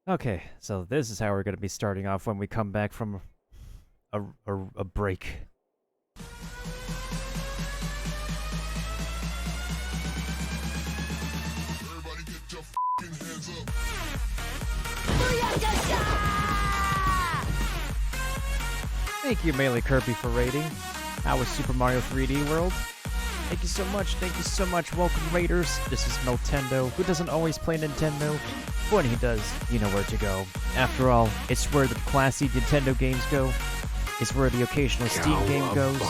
Okay, so this is how we're going to be starting off when we come back from a break. Everybody get your f***ing hands up. Thank you, Melee Kirby, for raiding. How was Super Mario 3D World? Thank you so much, thank you so much. Welcome, Raiders. This is Nintendo, who doesn't always play Nintendo. When he does, you know where to go. After all, it's where the classy Nintendo games go. It's where the occasional Steam game goes.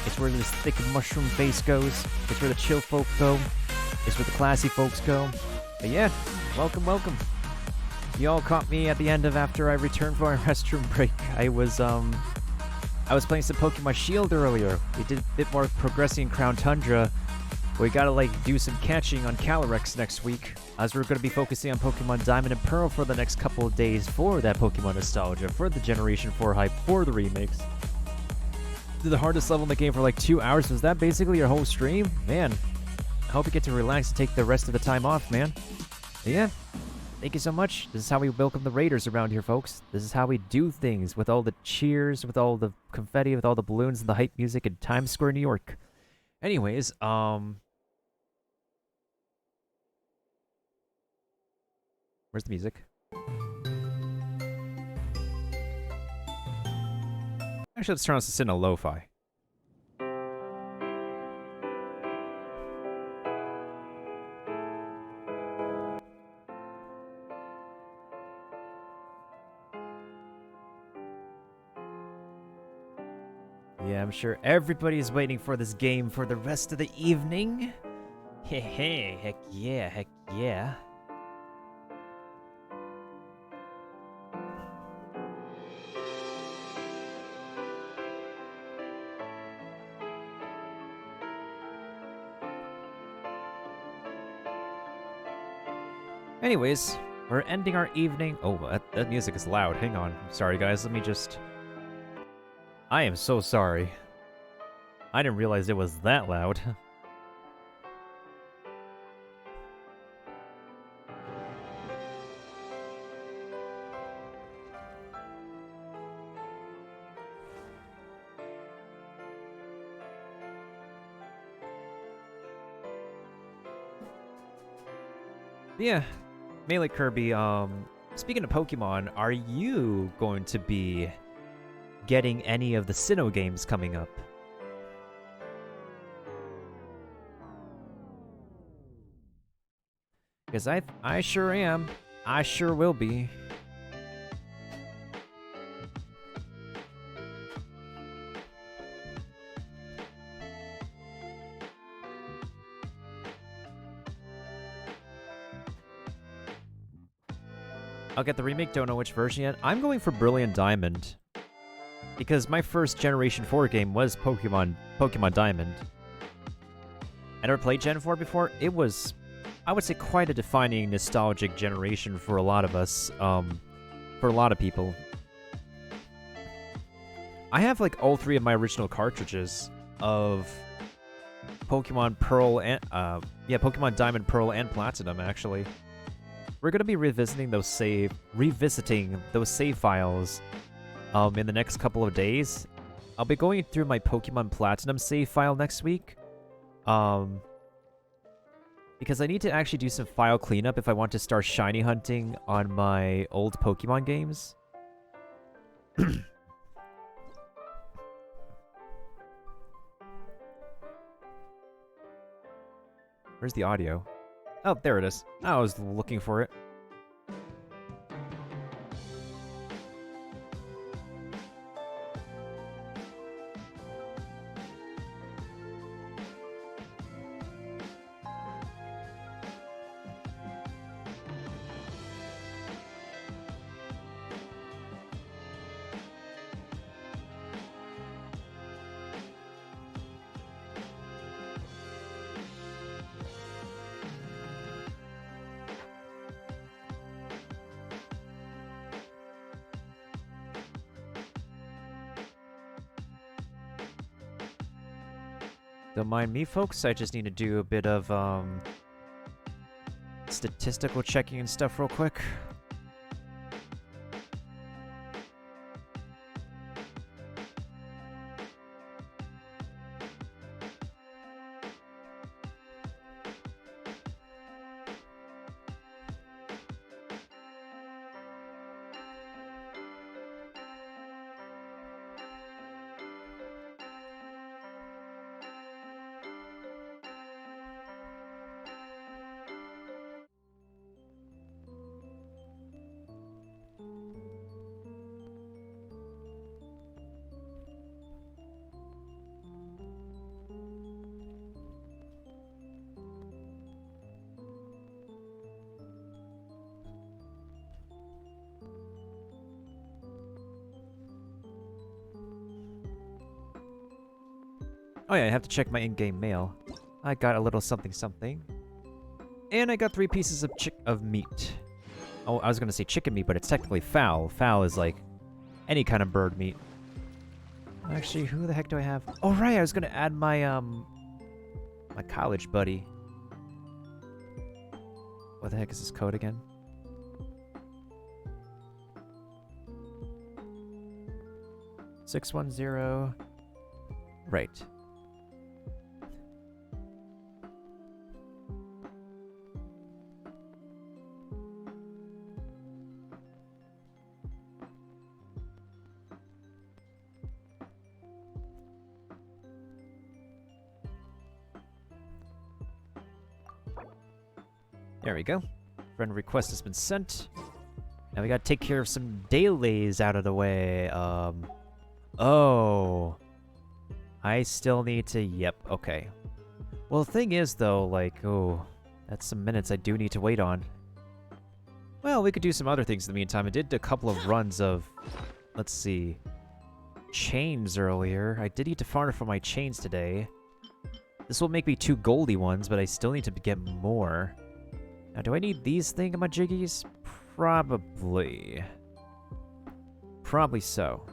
It's where this thick mushroom base goes. It's where the chill folk go. It's where the classy folks go. But yeah, welcome, welcome. You all caught me at the end of after I returned from my restroom break. I was playing some Pokemon Shield earlier. We did a bit more progressing in Crown Tundra. We gotta do some catching on Calyrex next week, as we're gonna be focusing on Pokemon Diamond and Pearl for the next couple of days for that Pokemon nostalgia, for the Generation 4 hype, for the remakes. Did the hardest level in the game for like 2 hours. Was that basically your whole stream? Man, I hope you get to relax and take the rest of the time off, man. But yeah, thank you so much. This is how we welcome the Raiders around here, folks. This is how we do things, with all the cheers, with all the confetti, with all the balloons and the hype music in Times Square, New York. Anyways, where's the music? Actually, let's turn on this in a lo-fi. Yeah, I'm sure everybody's waiting for this game for the rest of the evening. Hey, heck yeah, heck yeah. Anyways, we're ending our evening. Oh, that music is loud. Hang on. Sorry, guys. Let me just... I am so sorry. I didn't realize it was that loud. Yeah. Melee Kirby, speaking of Pokemon, are you going to be getting any of the Sinnoh games coming up? Because I sure am. I sure will be. I'll get the remake, don't know which version yet. I'm going for Brilliant Diamond. Because my first Generation 4 game was Pokemon Diamond. I never played Gen 4 before. It was, I would say, quite a defining, nostalgic generation for a lot of us. For a lot of people. I have, all three of my original cartridges of Pokemon Pearl and, Pokemon Diamond, Pearl, and Platinum, actually. We're going to be revisiting those save files in the next couple of days. I'll be going through my Pokemon Platinum save file next week. Because I need to actually do some file cleanup if I want to start shiny hunting on my old Pokemon games. Where's the audio? Oh, there it is. I was looking for it. Don't mind me, folks. I just need to do a bit of statistical checking and stuff real quick. Oh yeah, I have to check my in-game mail. I got a little something something. And I got 3 pieces of meat. Oh, I was gonna say chicken meat, but it's technically fowl. Fowl is like any kind of bird meat. Actually, who the heck do I have? Oh right, I was gonna add my my college buddy. What the heck is this code again? $610. Right. There we go. Friend request has been sent. Now we gotta take care of some dailies out of the way. Oh. I still need to, yep, okay. Well, the thing is, though, like, oh, that's some minutes I do need to wait on. Well, we could do some other things in the meantime. I did a couple of runs of, let's see, chains earlier. I did need to farm for my chains today. This will make me 2 goldy ones, but I still need to get more. Now, do I need these thingamajiggies? Probably. Probably so.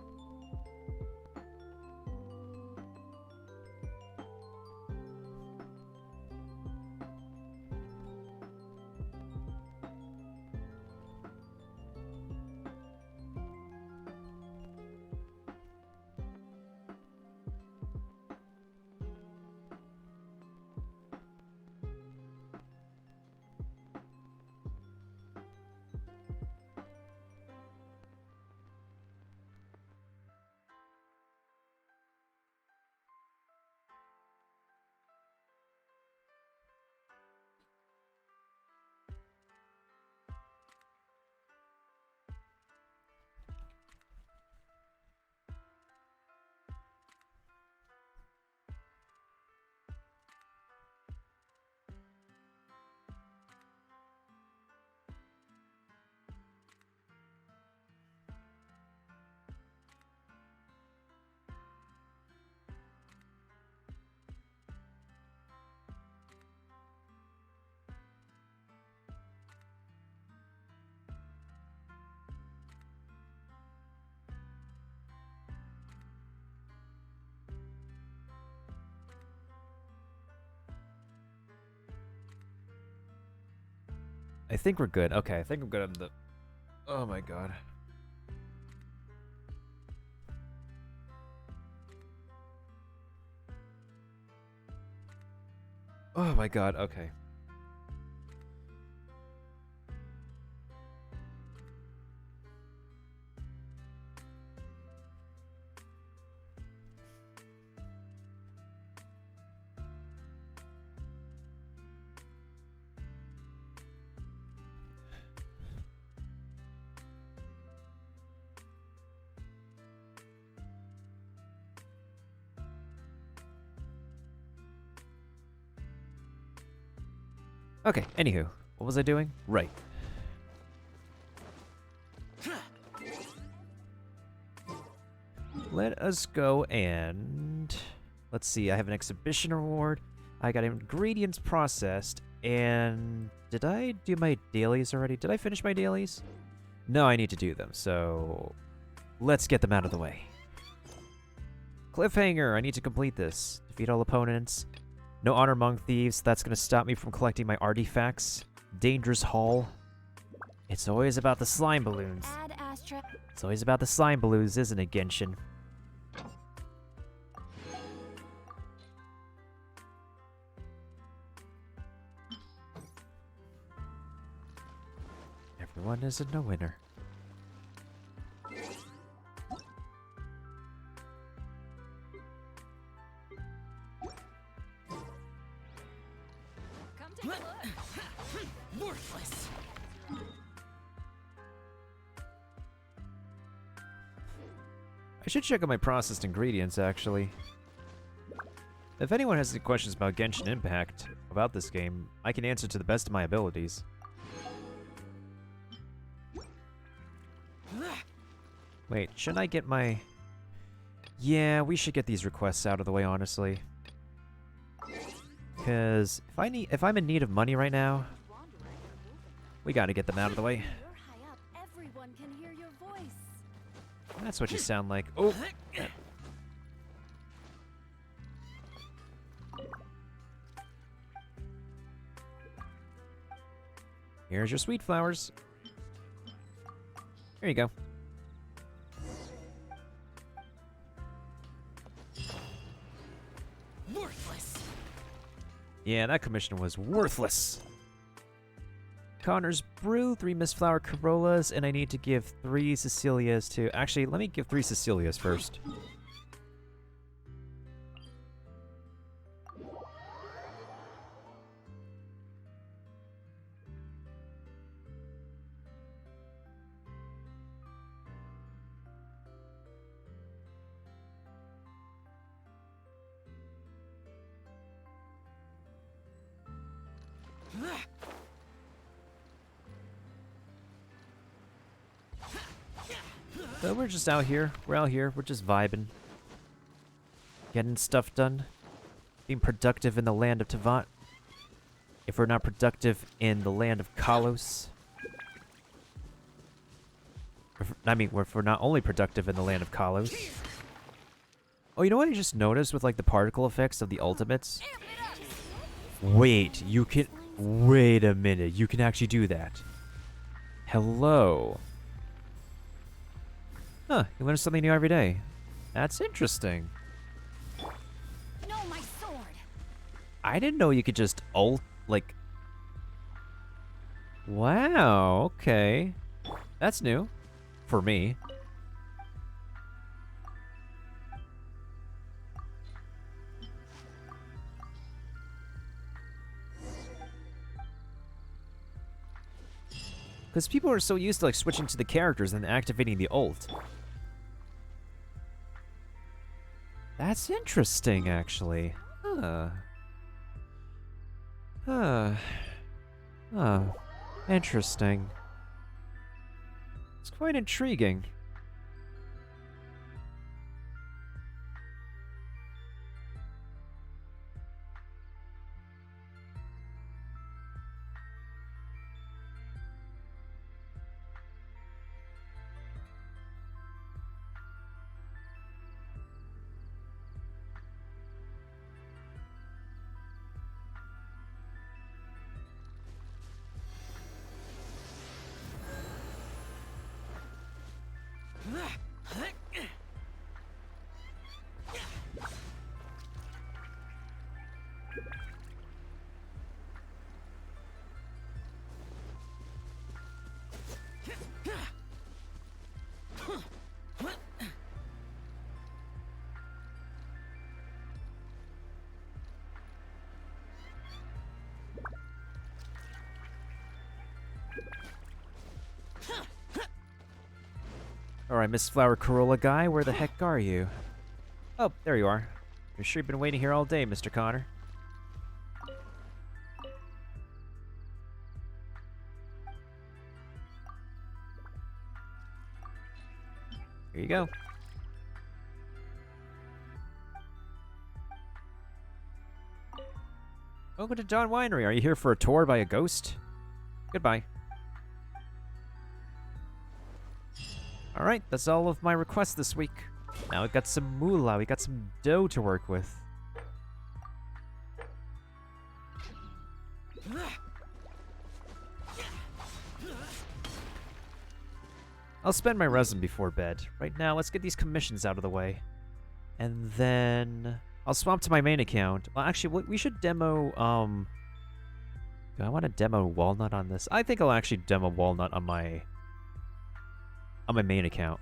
I think we're good. Okay, I think I'm good on the... Oh my god. Oh my god, okay. Okay, anywho, what was I doing? Right. Let us go and... Let's see, I have an exhibition reward. I got ingredients processed, and... Did I do my dailies already? Did I finish my dailies? No, I need to do them, so... Let's get them out of the way. Cliffhanger, I need to complete this. Defeat all opponents. No honor among thieves. That's going to stop me from collecting my artifacts. Dangerous Hall. It's always about the slime balloons. It's always about the slime balloons, isn't it, Genshin? Everyone isn't a winner. Worthless. I should check out my processed ingredients, actually. If anyone has any questions about Genshin Impact, about this game, I can answer to the best of my abilities. Wait, shouldn't I get my... Yeah, we should get these requests out of the way, honestly. Because if I'm in need of money right now, we gotta get them out of the way. You're high up. Everyone can hear your voice. That's what you sound like. Oh! Here's your sweet flowers. Here you go. Worthless. Yeah, that commission was worthless. Connor's Brew, 3 Mistflower Corollas, and I need to give 3 Cecilias to... Actually, let me give 3 Cecilias first. So we're just out here. We're out here. We're just vibing. Getting stuff done. Being productive in the land of Tavant. If we're not productive in the land of Kalos. If we're not only productive in the land of Kalos. Oh, you know what I just noticed with like the particle effects of the ultimates? Wait, you can... Wait a minute. You can actually do that. Hello. Huh, you learn something new every day. That's interesting. No, my sword. I didn't know you could just ult, like... Wow, okay. That's new. For me. Because people are so used to like switching to the characters and activating the ult. That's interesting, actually. Huh. Huh. Huh. Interesting. It's quite intriguing. Alright, Miss Flower Corolla guy, where the heck are you? Oh, there you are. You're sure you've been waiting here all day, Mr. Connor. Here you go. Welcome to Dawn Winery. Are you here for a tour by a ghost? Goodbye. Alright, that's all of my requests this week. Now we got some moolah, we got some dough to work with. I'll spend my resin before bed. Right now, let's get these commissions out of the way. And then... I'll swap to my main account. Well, actually, we should demo, do I want to demo Walnut on this? I think I'll actually demo Walnut on my main account.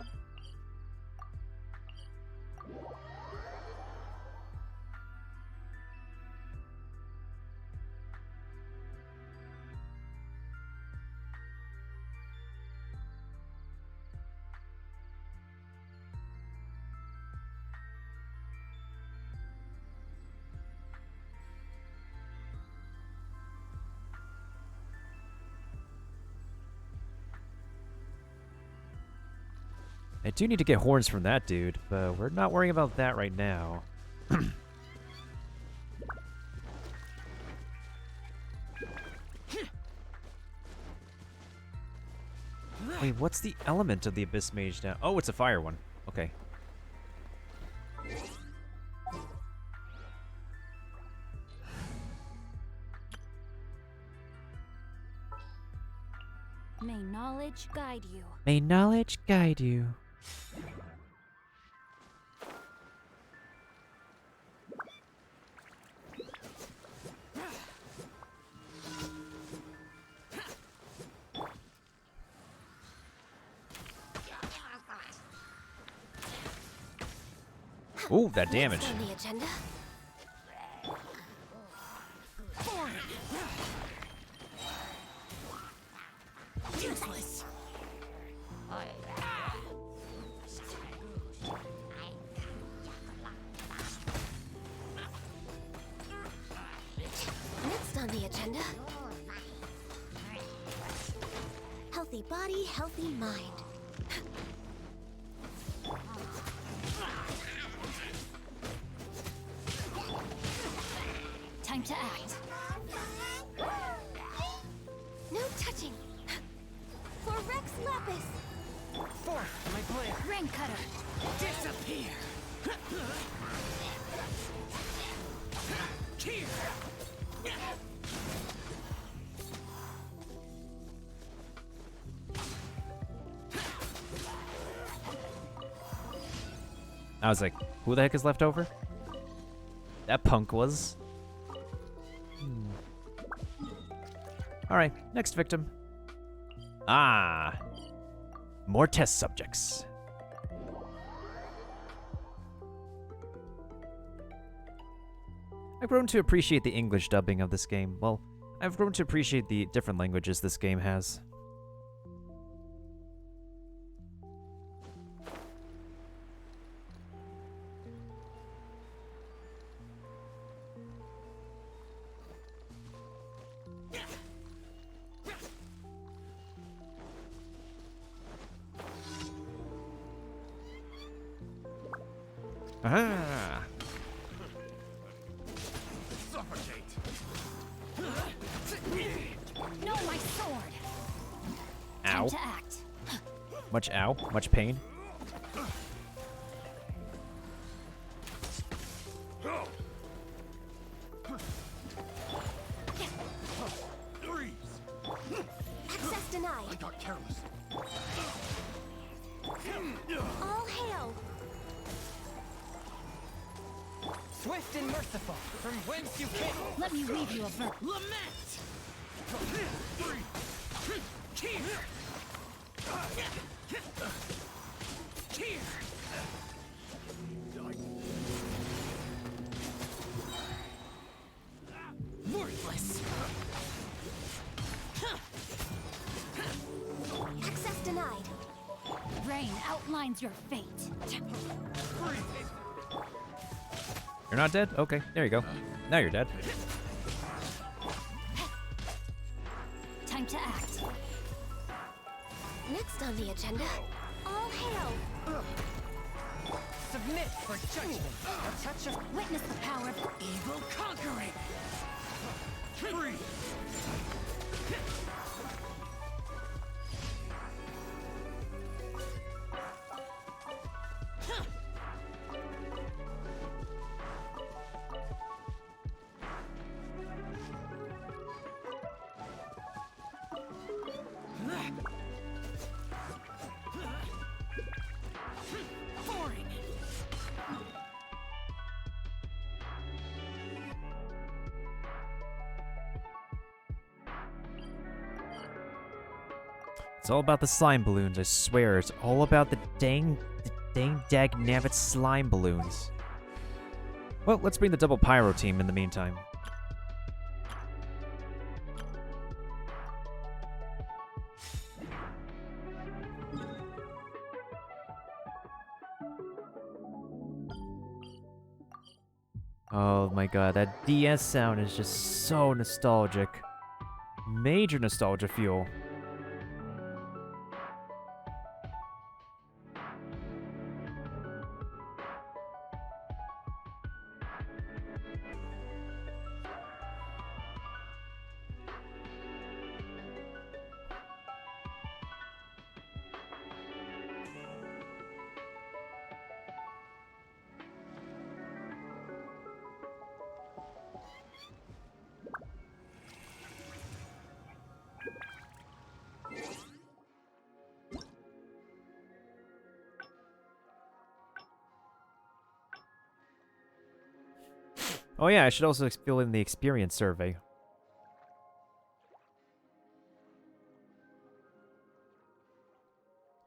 I do need to get horns from that dude, but we're not worrying about that right now. Wait, what's the element of the Abyss Mage now? Oh, it's a fire one. Okay. May knowledge guide you. May knowledge guide you. Ooh, that damage. On the agenda. Useless. Next on the agenda. Healthy body, healthy mind. Time to act. No touching. For Rex Lapis. Forth my plan. Rain Cutter. Disappear. Here. I was like, who the heck is left over? That punk was. Alright, next victim. Ah. More test subjects. I've grown to appreciate the English dubbing of this game. Well, I've grown to appreciate the different languages this game has. Aha! Suffocate. No, my sword. Ow. Time to act. Much ow? Much pain? Freeze! Access I denied. got careless. All hail. Swift and merciful, from whence you came. Let me weave you a verse. Lament. Here. Here. Worthless. Access denied. Rain outlines your fate. You're not dead? Okay, there you go. Now you're dead. Time to act. Next on the agenda. All hail. Submit for judgment. A touch of Witness the power of evil conquering. Freeze! Boring. It's all about the slime balloons, I swear. It's all about the dang dag-nabbit slime balloons. Well, let's bring the double pyro team in the meantime. Oh my god, that DS sound is just so nostalgic. Major nostalgia fuel. Oh yeah, I should also fill in the experience survey.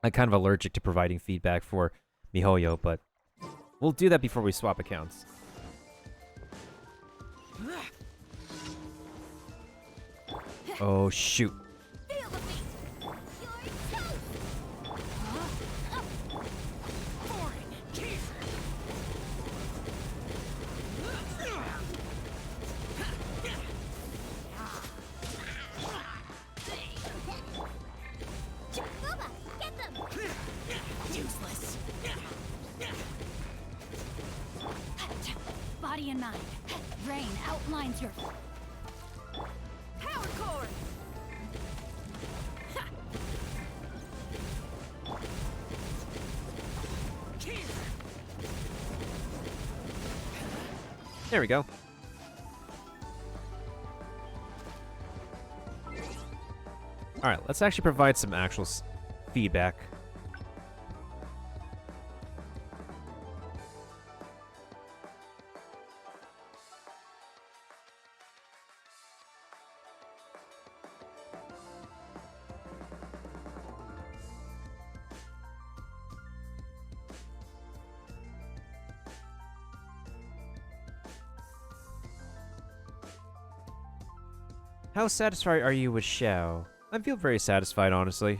I'm kind of allergic to providing feedback for MiHoYo, but we'll do that before we swap accounts. Oh, shoot. Feel the beat. You're Booba, get them. Useless. Body and mind. Rain outlines your power cord. There we go. Alright, let's actually provide some actual feedback. How satisfied are you with Xiao? I feel very satisfied, honestly.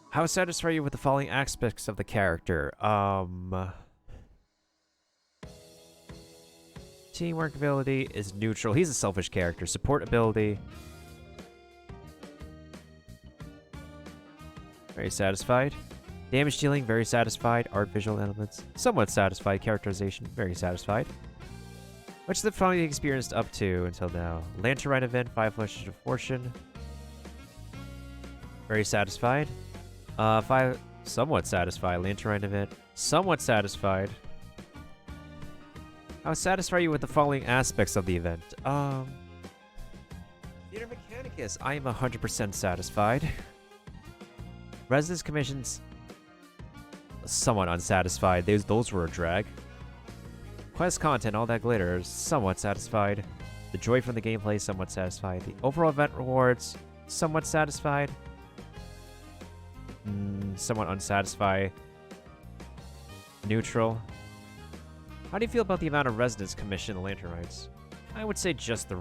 How satisfied are you with the following aspects of the character? Teamwork ability is neutral. He's a selfish character. Support ability. Very satisfied. Damage dealing, very satisfied. Art visual elements, somewhat satisfied. Characterization, very satisfied. What's the following experienced up to until now? Lantern event, 5 flushes of fortune. Very satisfied. 5, somewhat satisfied. Lantern event, somewhat satisfied. How satisfied are you with the following aspects of the event? Theater Mechanicus, I am 100% satisfied. Residence commissions, somewhat unsatisfied. Those were a drag. Quest content, all that glitter, somewhat satisfied. The joy from the gameplay, somewhat satisfied. The overall event rewards, somewhat satisfied. Somewhat unsatisfied. Neutral. How do you feel about the amount of residence commission in the Lantern Rites? I would say just the...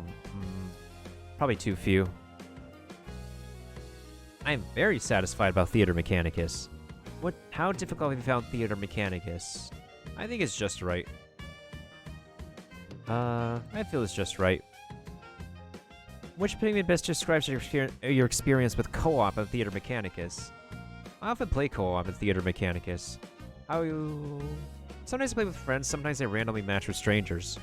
probably too few. I am very satisfied about Theater Mechanicus. How difficult have you found Theater Mechanicus? I think it's just right. I feel it's just right. Which opinion best describes your experience with co-op of Theater Mechanicus? I often play co-op in Theater Mechanicus. Sometimes I play with friends, sometimes I randomly match with strangers.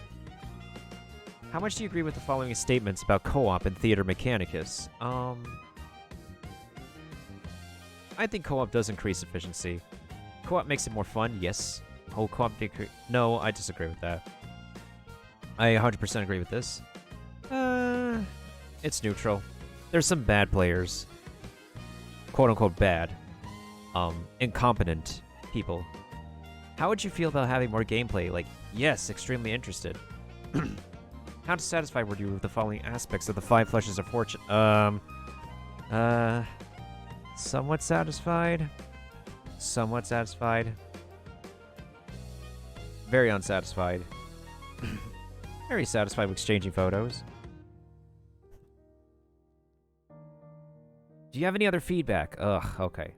How much do you agree with the following statements about co-op in Theater Mechanicus? I think co-op does increase efficiency. Co-op makes it more fun, yes. Oh, co-op no, I disagree with that. I 100% agree with this. It's neutral. There's some bad players. Quote-unquote bad. Incompetent people. How would you feel about having more gameplay? Like, yes, extremely interested. How dissatisfied were you with the following aspects of the 5 Flushes of Fortune? Somewhat satisfied. Somewhat satisfied. Very unsatisfied. Very satisfied with exchanging photos. Do you have any other feedback? Ugh, okay.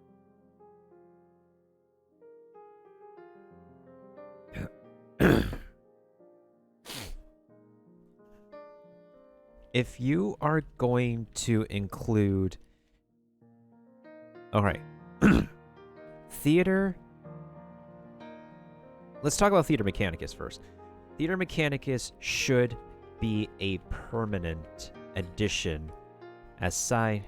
If you are going to include... Alright. Theater... Let's talk about Theater Mechanicus first. Theater Mechanicus should be a permanent addition as side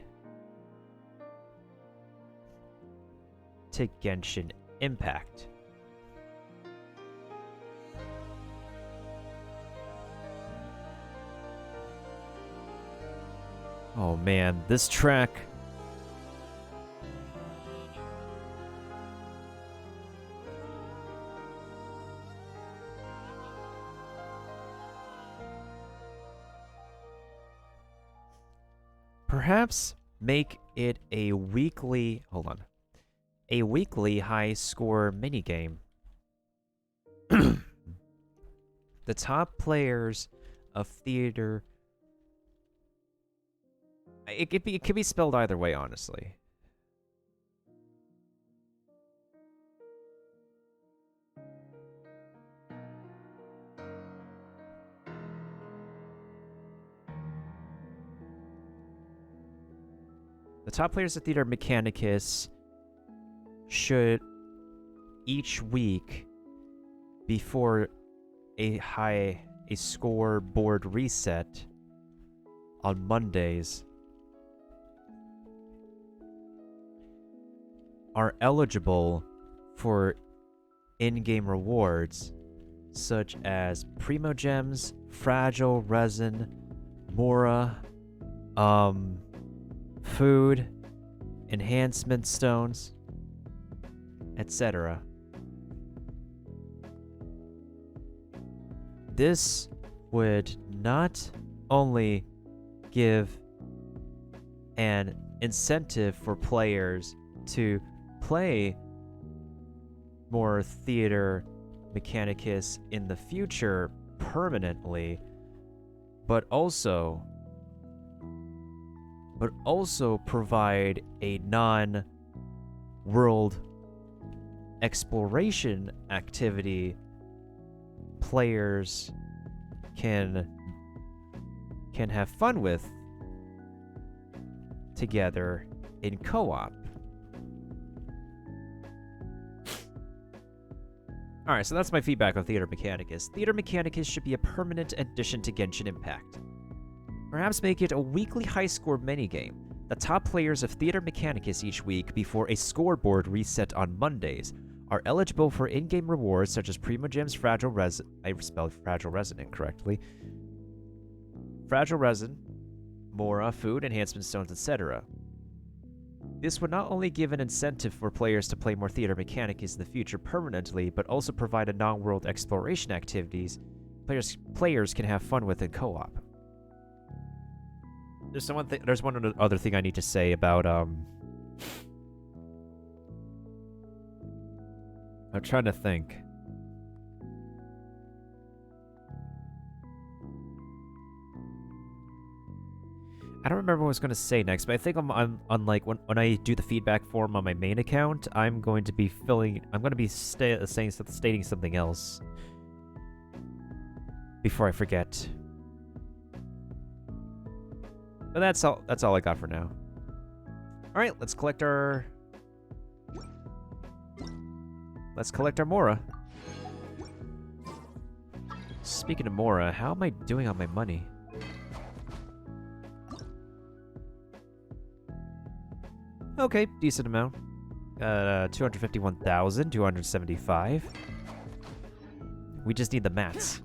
to Genshin Impact. Oh man, this track... Perhaps make it a weekly... Hold on. A weekly high-score minigame. The top players of theater... It could be spelled either way, honestly. The top players of Theater Mechanicus should each week before a score board reset on Mondays are eligible for in-game rewards such as Primo Gems, Fragile Resin, Mora, food, enhancement stones, etc. This would not only give an incentive for players to play more Theater Mechanicus in the future permanently, but also provide a non-world exploration activity players can have fun with together in co-op. Alright, so that's my feedback on Theater Mechanicus. Theater Mechanicus should be a permanent addition to Genshin Impact. Perhaps make it a weekly high-score minigame. The top players of Theater Mechanicus each week before a scoreboard reset on Mondays are eligible for in-game rewards such as Primo Gems, Fragile Resin... I spelled Fragile Resin incorrectly. Fragile Resin, Mora, food, enhancement stones, etc. This would not only give an incentive for players to play more Theater Mechanicus in the future permanently, but also provide a non-world exploration activities players can have fun with in co-op. There's one other thing I need to say about I'm trying to think. I don't remember what I was going to say next, but I think I'm like when I do the feedback form on my main account, I'm going to be stating something else before I forget. But that's all I got for now. All right, let's collect our Mora. Speaking of Mora, how am I doing on my money? Okay, decent amount. 251,275. We just need the mats.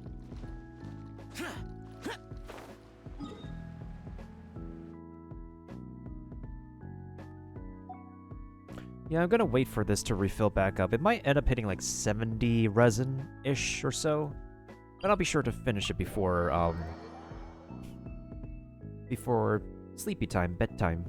Yeah, I'm gonna wait for this to refill back up. It might end up hitting like 70 resin-ish or so, but I'll be sure to finish it before sleepy time, bedtime.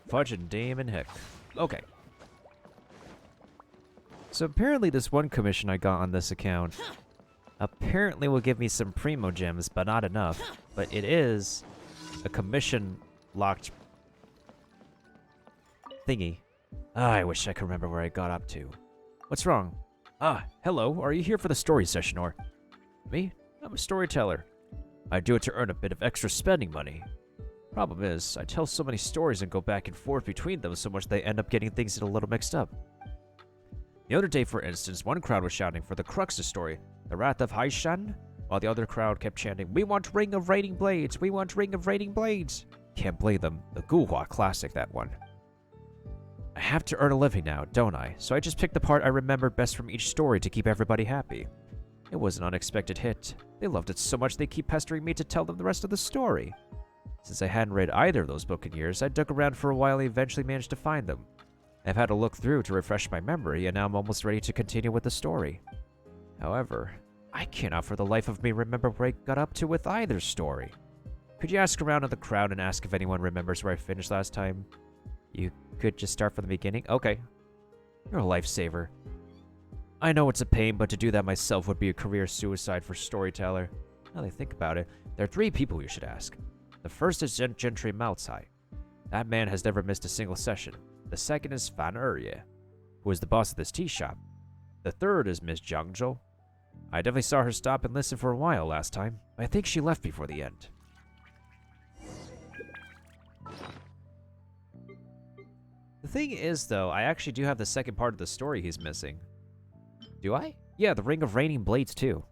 Fudge and Damon Heck. Okay. So apparently this one commission I got on this account apparently will give me some Primo Gems, but not enough. But it is a commission-locked thingy. I wish I could remember where I got up to. What's wrong? Ah, hello. Are you here for the story session, or... Me? I'm a storyteller. I do it to earn a bit of extra spending money. Problem is, I tell so many stories and go back and forth between them so much they end up getting things a little mixed up. The other day, for instance, one crowd was shouting for the Cruxus story, The Wrath of Haishan. while the other crowd kept chanting, "We want Ring of Raining Blades! We want Ring of Raining Blades!" Can't blame them. The Guhua classic, that one. I have to earn a living now, don't I? So I just picked the part I remember best from each story to keep everybody happy. It was an unexpected hit. They loved it so much they keep pestering me to tell them the rest of the story. Since I hadn't read either of those books in years, I dug around for a while and eventually managed to find them. I've had to look through to refresh my memory, and now I'm almost ready to continue with the story. However, I cannot for the life of me remember where I got up to with either story. Could you ask around in the crowd and ask if anyone remembers where I finished last time? You could just start from the beginning? Okay. You're a lifesaver. I know it's a pain, but to do that myself would be a career suicide for storyteller. Now that I think about it, there are 3 people you should ask. The first is Genshinin Malzai. That man has never missed a single session. The second is Fan Urye, who is the boss of this tea shop. The third is Miss Jiangzhou. I definitely saw her stop and listen for a while last time. I think she left before the end. The thing is, though, I actually do have the second part of the story he's missing. Do I? Yeah, the Ring of Raining Blades, too.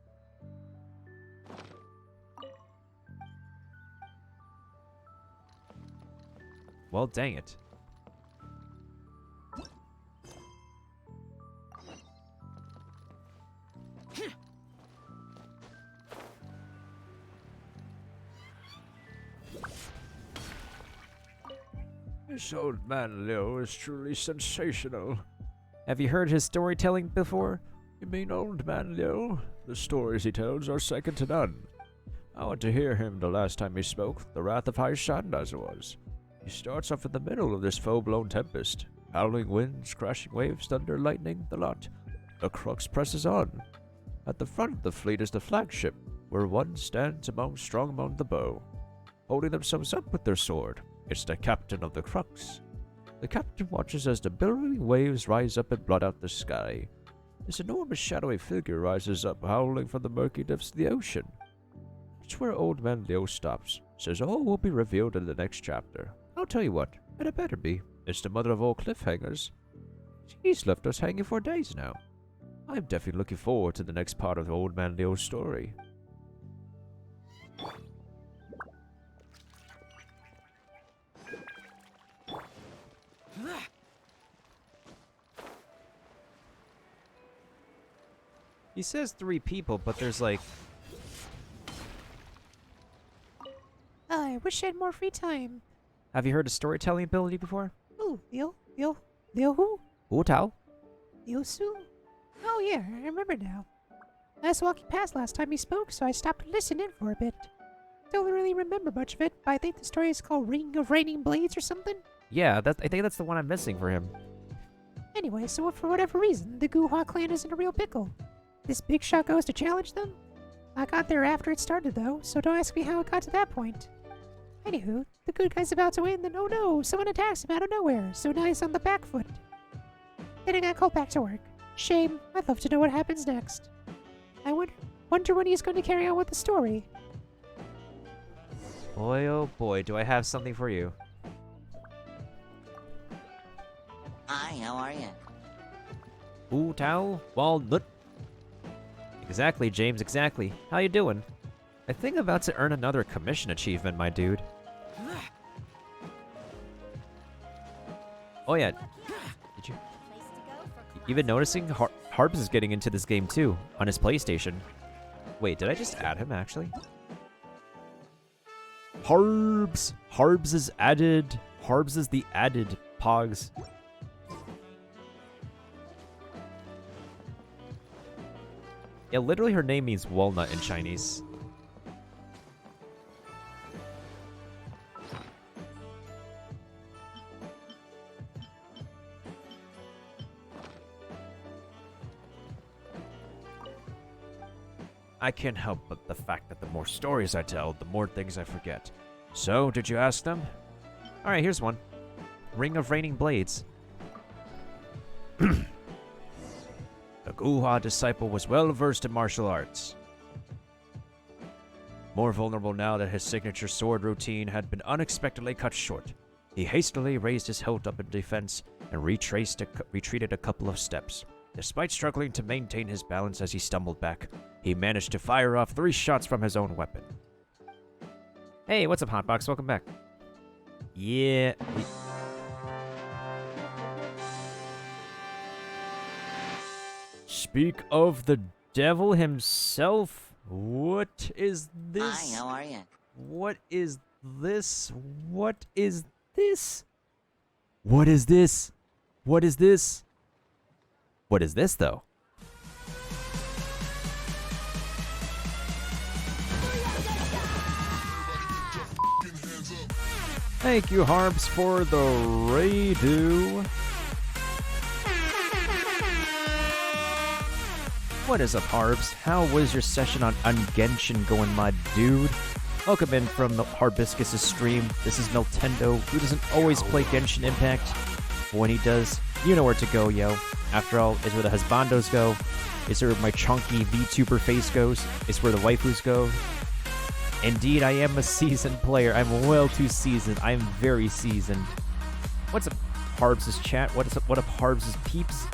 Well, dang it. This old man Liu is truly sensational. Have you heard his storytelling before? You mean old man Liu? The stories he tells are second to none. I went to hear him the last time he spoke, the Wrath of High Shan as it was. He starts off in the middle of this full-blown tempest. Howling winds, crashing waves, thunder, lightning, the lot. The crux presses on. At the front of the fleet is the flagship, where one stands strong among the bow, holding themselves up with their sword. It's the captain of the crux. The captain watches as the billowing waves rise up and blot out the sky. This enormous shadowy figure rises up, howling from the murky depths of the ocean. It's where old man Liu stops, says all will be revealed in the next chapter. I'll tell you what, and it better be. It's the mother of all cliffhangers. He's left us hanging for days now. I'm definitely looking forward to the next part of old man Liu's story. He says 3 people, but there's like... I wish I had more free time. Have you heard of storytelling ability before? Oh, Liu who? Wu Tao? Liu Su? Oh yeah, I remember now. I was walking past last time he spoke, so I stopped to listen in for a bit. Don't really remember much of it, but I think the story is called Ring of Raining Blades or something. Yeah, I think that's the one I'm missing for him. Anyway, so for whatever reason, the Guhua clan is in a real pickle. This big shot goes to challenge them? I got there after it started though, so don't ask me how it got to that point. Anywho, the good guy's about to win, then oh no, someone attacks him out of nowhere, so now he's on the back foot. Then I got called back to work. Shame, I'd love to know what happens next. I wonder when he's going to carry on with the story. Boy, oh boy, do I have something for you. Hi, how are you? Wu Tao Walnut. Exactly, James, exactly. How you doing? I think I'm about to earn another commission achievement, my dude. Oh yeah. Did you? You've been noticing Harbs is getting into this game too, on his PlayStation. Wait, did I just add him actually? Harbs! Harbs is added. Harbs is the added Pogs. Yeah, literally her name means walnut in Chinese. I can't help but the fact that the more stories I tell, the more things I forget. So, did you ask them? Alright, here's one. Ring of Raining Blades. The Guhua disciple was well versed in martial arts. More vulnerable now that his signature sword routine had been unexpectedly cut short, he hastily raised his hilt up in defense and retreated a couple of steps. Despite struggling to maintain his balance as he stumbled back, he managed to fire off 3 shots from his own weapon. Hey, what's up, Hotbox? Welcome back. Yeah. Speak of the devil himself. What is this? Hi, how are you? What is this? What is this? What is this? What is this? What is this, though? Thank you, Harps, for the redo. What is up, Harbs? How was your session on Genshin going, my dude? Welcome in from the Harbiscus' stream. This is Nintendo, who doesn't always play Genshin Impact. But when he does, you know where to go, yo. After all, it's where the husbandos go. It's where my chunky VTuber face goes. It's where the waifus go. Indeed, I am a seasoned player. I'm well too seasoned. I'm very seasoned. What's up, Harbs' chat? What up, Harbs' peeps?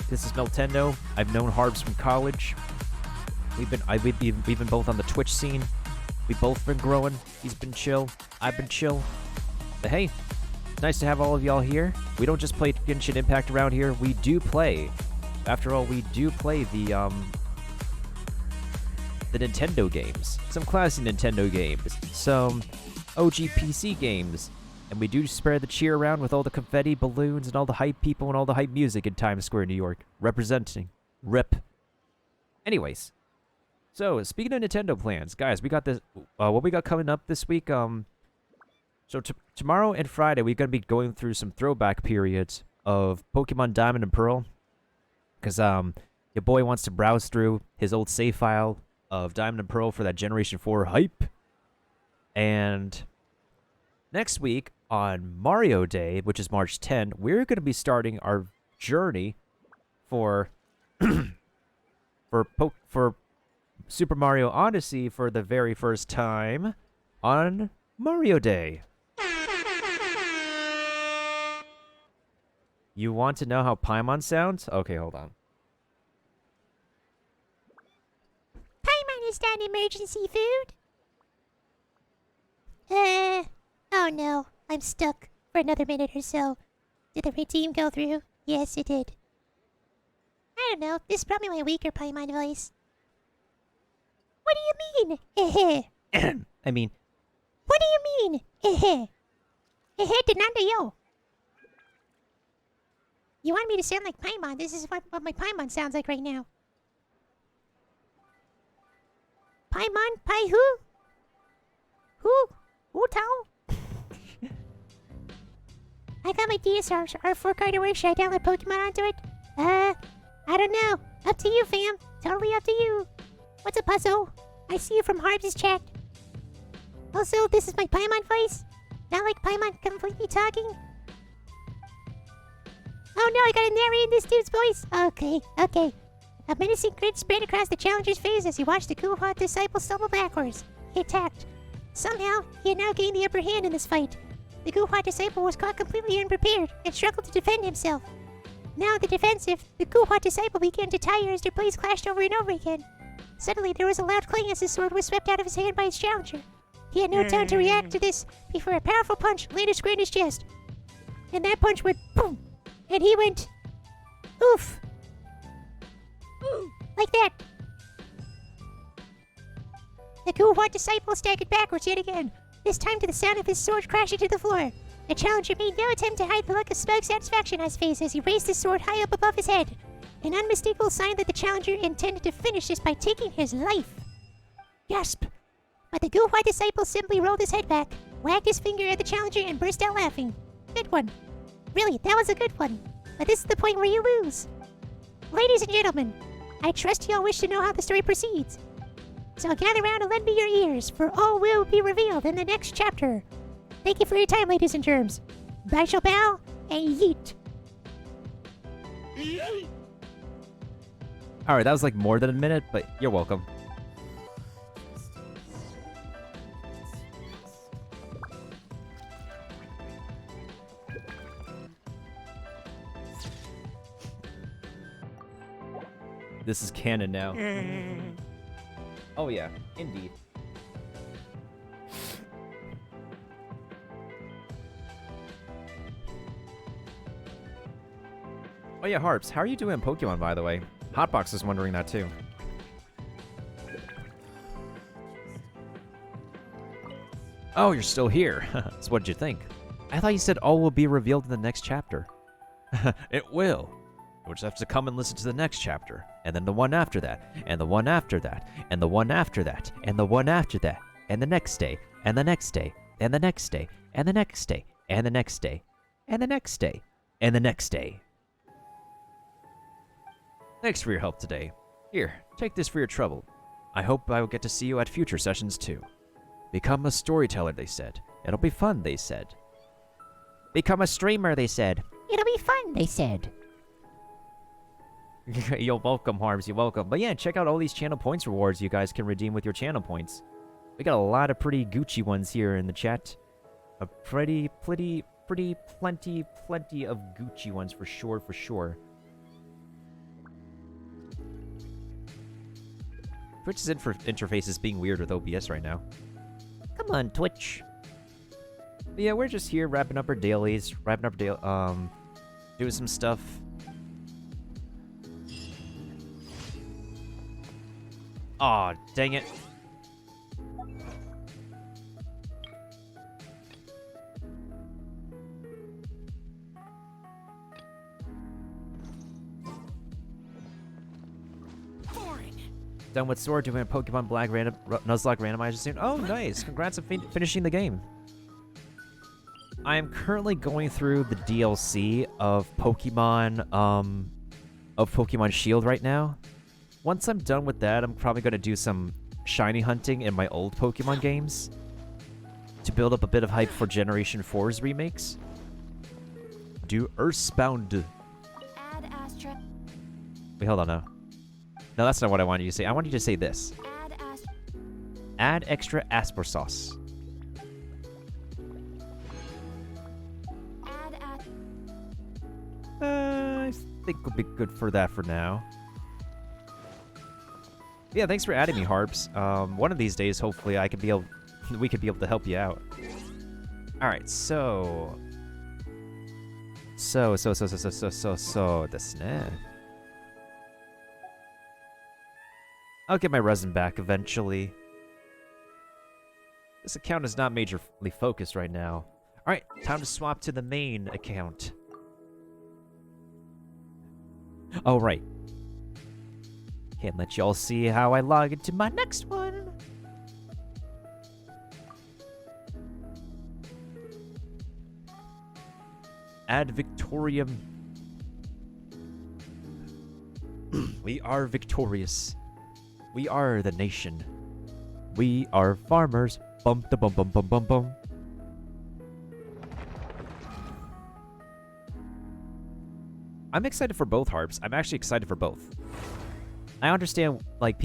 This is Nintendo. I've known Harbs from college. We've been both on the Twitch scene. We've both been growing. He's been chill. I've been chill. But hey, it's nice to have all of y'all here. We don't just play Genshin Impact around here. We do play. After all, we do play the Nintendo games. Some classic Nintendo games. Some OG PC games. And we do spread the cheer around with all the confetti, balloons, and all the hype people and all the hype music in Times Square, New York. Representing. Rip. Anyways. So, speaking of Nintendo plans, guys, we got this. What we got coming up this week? So tomorrow and Friday, we're gonna be going through some throwback periods of Pokemon Diamond and Pearl, because your boy wants to browse through his old save file of Diamond and Pearl for that Generation 4 hype. And next week on Mario Day, which is March 10, we're gonna be starting our journey for for Super Mario Odyssey for the very first time on Mario Day. You want to know how Paimon sounds? Okay, hold on. Paimon is not emergency food. Oh no, I'm stuck for another minute or so. Did the redeem go through? Yes, it did. I don't know, this is probably my weaker Paimon voice. What do you mean? I mean, What do you mean? Denanda yo. You want me to sound like Paimon? This is what my Paimon sounds like right now. Paimon? Pai who? Who? Who tao? I got my DSR R4 card to where should I download Pokemon onto it? I don't know. Up to you, fam. Totally up to you. What's up, Puzzle? I see you from Harbs' chat. Also, this is my Paimon voice. Not like Paimon completely talking. Oh no, I gotta narrate this dude's voice. Okay. A menacing grin spread across the challenger's face as he watched the Kuha disciple stumble backwards. He attacked. Somehow, he had now gained the upper hand in this fight. The Kuha disciple was caught completely unprepared and struggled to defend himself. Now, the defensive, the Kuha disciple began to tire as their blades clashed over and over again. Suddenly, there was a loud clang as his sword was swept out of his hand by his challenger. He had no time to react to this before a powerful punch landed square in his chest. And that punch went boom! And he went oof! Like that. The Kuha disciple staggered backwards yet again, this time to the sound of his sword crashing to the floor. The challenger made no attempt to hide the look of smug satisfaction on his face as he raised his sword high up above his head. An unmistakable sign that the challenger intended to finish this by taking his life. Gasp! But the Kuha disciple simply rolled his head back, wagged his finger at the challenger, and burst out laughing. Good one. Really, that was a good one. But this is the point where you lose. Ladies and gentlemen, I trust you all wish to know how the story proceeds. So gather round and lend me your ears, for all will be revealed in the next chapter. Thank you for your time, ladies and germs. Bye shall bow, and yeet. alright, that was like more than a minute, but you're welcome. This is canon now. Oh yeah, indeed. Oh yeah, Harps, how are you doing in Pokemon, by the way? Hotbox is wondering that too. Oh, you're still here. So what did you think? I thought you said all will be revealed in the next chapter. It will. You'll just have to come and listen to the next chapter, and then the one after that, and the one after that, and the one after that, and the one after that, and the next day, and the next day, and the next day, and the next day, and the next day, and the next day, and the next day. Thanks for your help today. Here, take this for your trouble. I hope I will get to see you at future sessions too. Become a storyteller, they said. It'll be fun, they said. Become a streamer, they said. It'll be fun, they said. You're welcome, Harms, you're welcome. But yeah, check out all these channel points rewards you guys can redeem with your channel points. We got a lot of pretty Gucci ones here in the chat. A plenty of Gucci ones for sure, for sure. Twitch's interface is being weird with OBS right now. Come on, Twitch. But yeah, we're just here wrapping up our dailies, doing some stuff. Aw, dang it. Done with Sword, doing a Pokemon Black Nuzlocke randomizer soon. Oh, nice. Congrats on finishing the game. I am currently going through the DLC of Pokemon Shield right now. Once I'm done with that, I'm probably going to do some shiny hunting in my old Pokemon games to build up a bit of hype for Generation 4's remakes. Do Earthbound. Add Astra. Wait, hold on now. No, that's not what I wanted you to say. I want you to say this. Add extra Asper sauce. I think we'll be good for that for now. Yeah, thanks for adding me, Harps. One of these days, hopefully, we could be able to help you out. All right, so this ne. I'll get my resin back eventually. This account is not majorly focused right now. All right, time to swap to the main account. Oh, right. Can't let y'all see how I log into my next one. Add Victorium. We are victorious. We are the nation. We are farmers. Bum da bum bum bum bum bum. I'm excited for both Harps. I'm actually excited for both. I understand, like,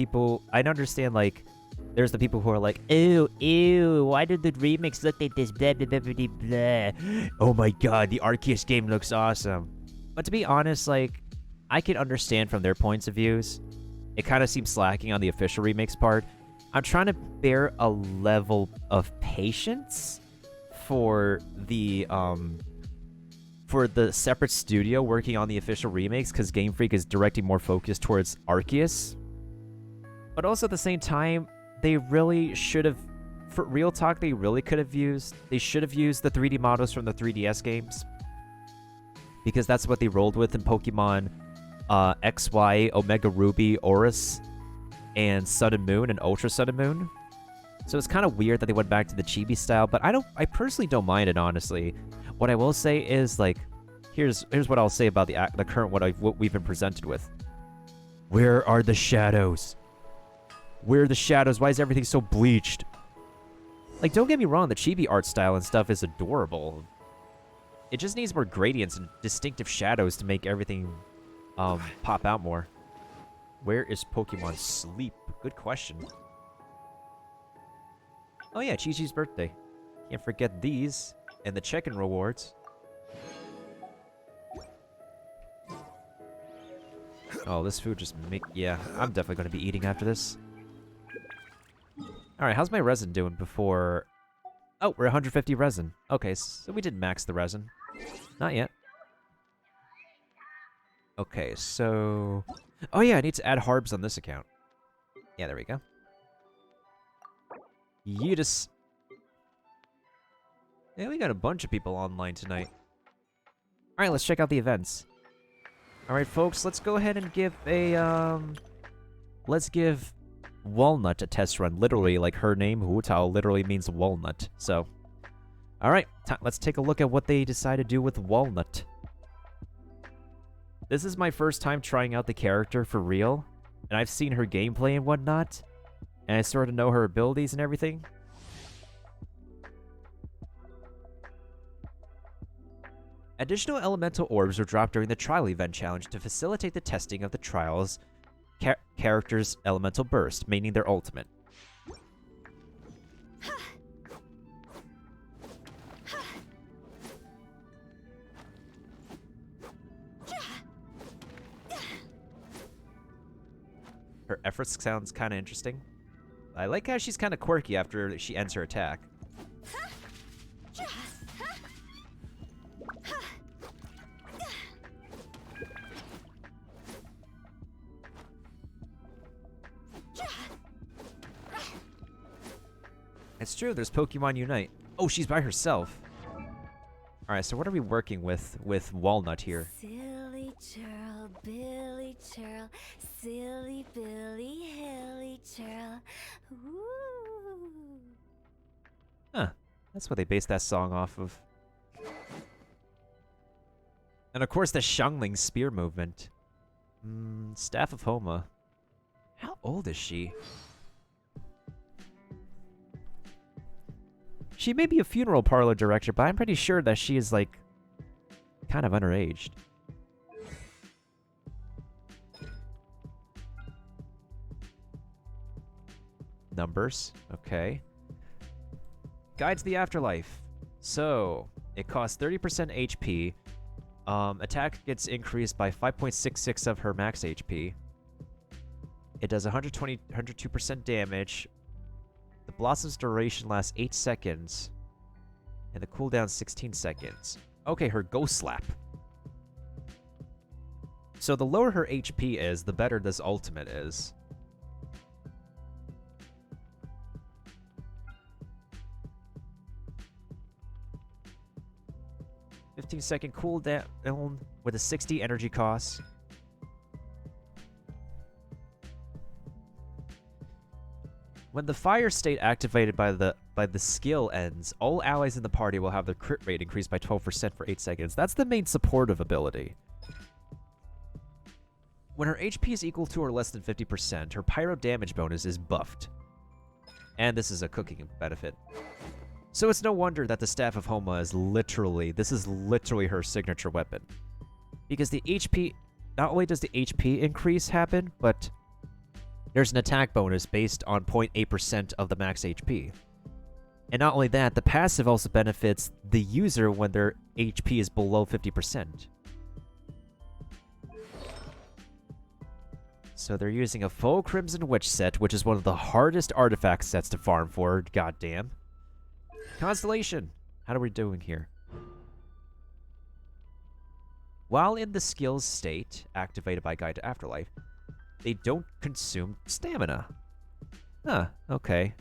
there's the people who are like, ew, why did the remix look like this, blah, blah, blah, blah, blah. Oh my god, the Arceus game looks awesome. But to be honest, like, I can understand from their points of views. It kind of seems slacking on the official remakes part. I'm trying to bear a level of patience for the separate studio working on the official remakes, because Game Freak is directing more focus towards Arceus. But also at the same time, they really should have, for real talk, they should have used the 3D models from the 3DS games. Because that's what they rolled with in Pokemon XY, Omega Ruby, Oris, and Sun and Moon, and Ultra Sun and Moon. So it's kind of weird that they went back to the chibi style, but I personally don't mind it, honestly. What I will say is, like, here's what I'll say about the current what we've been presented with. Where are the shadows? Where are the shadows? Why is everything so bleached? Like, don't get me wrong, the chibi art style and stuff is adorable. It just needs more gradients and distinctive shadows to make everything pop out more. Where is Pokemon Sleep? Good question. Oh yeah, Chi-Chi's birthday. Can't forget these. And the check-in rewards. Oh, this food just yeah, I'm definitely going to be eating after this. Alright, how's my resin doing before... Oh, we're 150 resin. Okay, so we didn't max the resin. Not yet. Okay, so... Oh yeah, I need to add harbs on this account. Yeah, there we go. Yeetus. Yeah, we got a bunch of people online tonight. Alright, let's check out the events. Alright, folks, let's go ahead and give a, let's give Walnut a test run. Literally, like her name, Hu Tao, literally means walnut. So, alright, let's take a look at what they decide to do with Walnut. This is my first time trying out the character for real, and I've seen her gameplay and whatnot, and I sort of know her abilities and everything. Additional elemental orbs were dropped during the trial event challenge to facilitate the testing of the trial's character's elemental burst, meaning their ultimate. Her efforts sounds kind of interesting. I like how she's kind of quirky after she ends her attack. It's true, there's Pokemon Unite. Oh, she's by herself. Alright, so what are we working with Walnut here? Silly churl, Billy churl, silly Billy, hilly churl. Ooh. Huh. That's what they based that song off of. And of course the Xiangling spear movement. Staff of Homa. How old is she? She may be a funeral parlor director, but I'm pretty sure that she is, like, kind of underaged. Numbers. Okay. Guide to the Afterlife. So, it costs 30% HP. Attack gets increased by 5.66 of her max HP. It does 102% damage. The Blossom's duration lasts 8 seconds. And the cooldown 16 seconds. Okay, her Ghost Slap. So the lower her HP is, the better this ultimate is. "15-second cooldown with a 60 energy cost. When the fire state activated by the skill ends, all allies in the party will have their crit rate increased by 12% for 8 seconds. That's the main supportive ability. When her HP is equal to or less than 50%, her pyro damage bonus is buffed. And this is a cooking benefit. So it's no wonder that the Staff of Homa is literally her signature weapon. Because the HP, not only does the HP increase happen, but there's an attack bonus based on 0.8% of the max HP. And not only that, the passive also benefits the user when their HP is below 50%. So they're using a full Crimson Witch set, which is one of the hardest artifact sets to farm for, goddamn. Constellation! How are we doing here? While in the skills state, activated by Guide to Afterlife, they don't consume stamina. Huh, okay.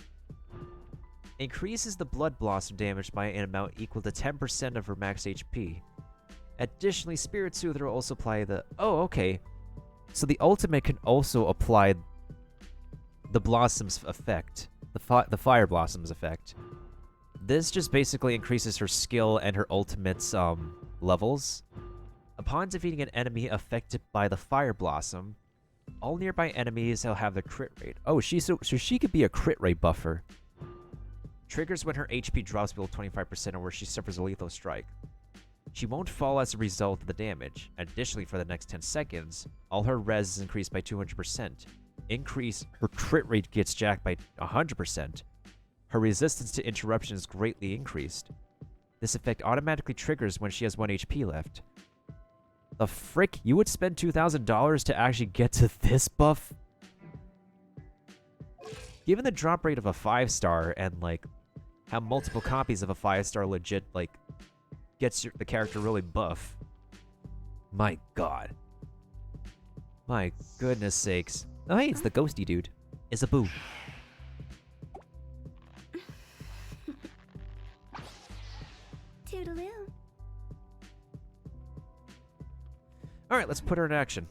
Increases the Blood Blossom damage by an amount equal to 10% of her max HP. Additionally, Spirit Soother will also apply the... Oh, okay. So the ultimate can also apply the Blossom's effect. The Fire Blossom's effect. This just basically increases her skill and her ultimate's levels. Upon defeating an enemy affected by the Fire Blossom, all nearby enemies will have the crit rate. Oh, so she could be a crit rate buffer. Triggers when her HP drops below 25% or where she suffers a lethal strike. She won't fall as a result of the damage. Additionally, for the next 10 seconds, all her res is increased by 200%. Her crit rate gets jacked by 100%. Her resistance to interruption is greatly increased. This effect automatically triggers when she has 1 HP left. The frick? You would spend $2,000 to actually get to this buff? Given the drop rate of a 5-star and, like, how multiple copies of a 5-star legit, like, gets the character really buff. My god. My goodness sakes. Oh, hey, it's the ghosty dude. It's a boo. Toodaloo. Alright, let's put her in action.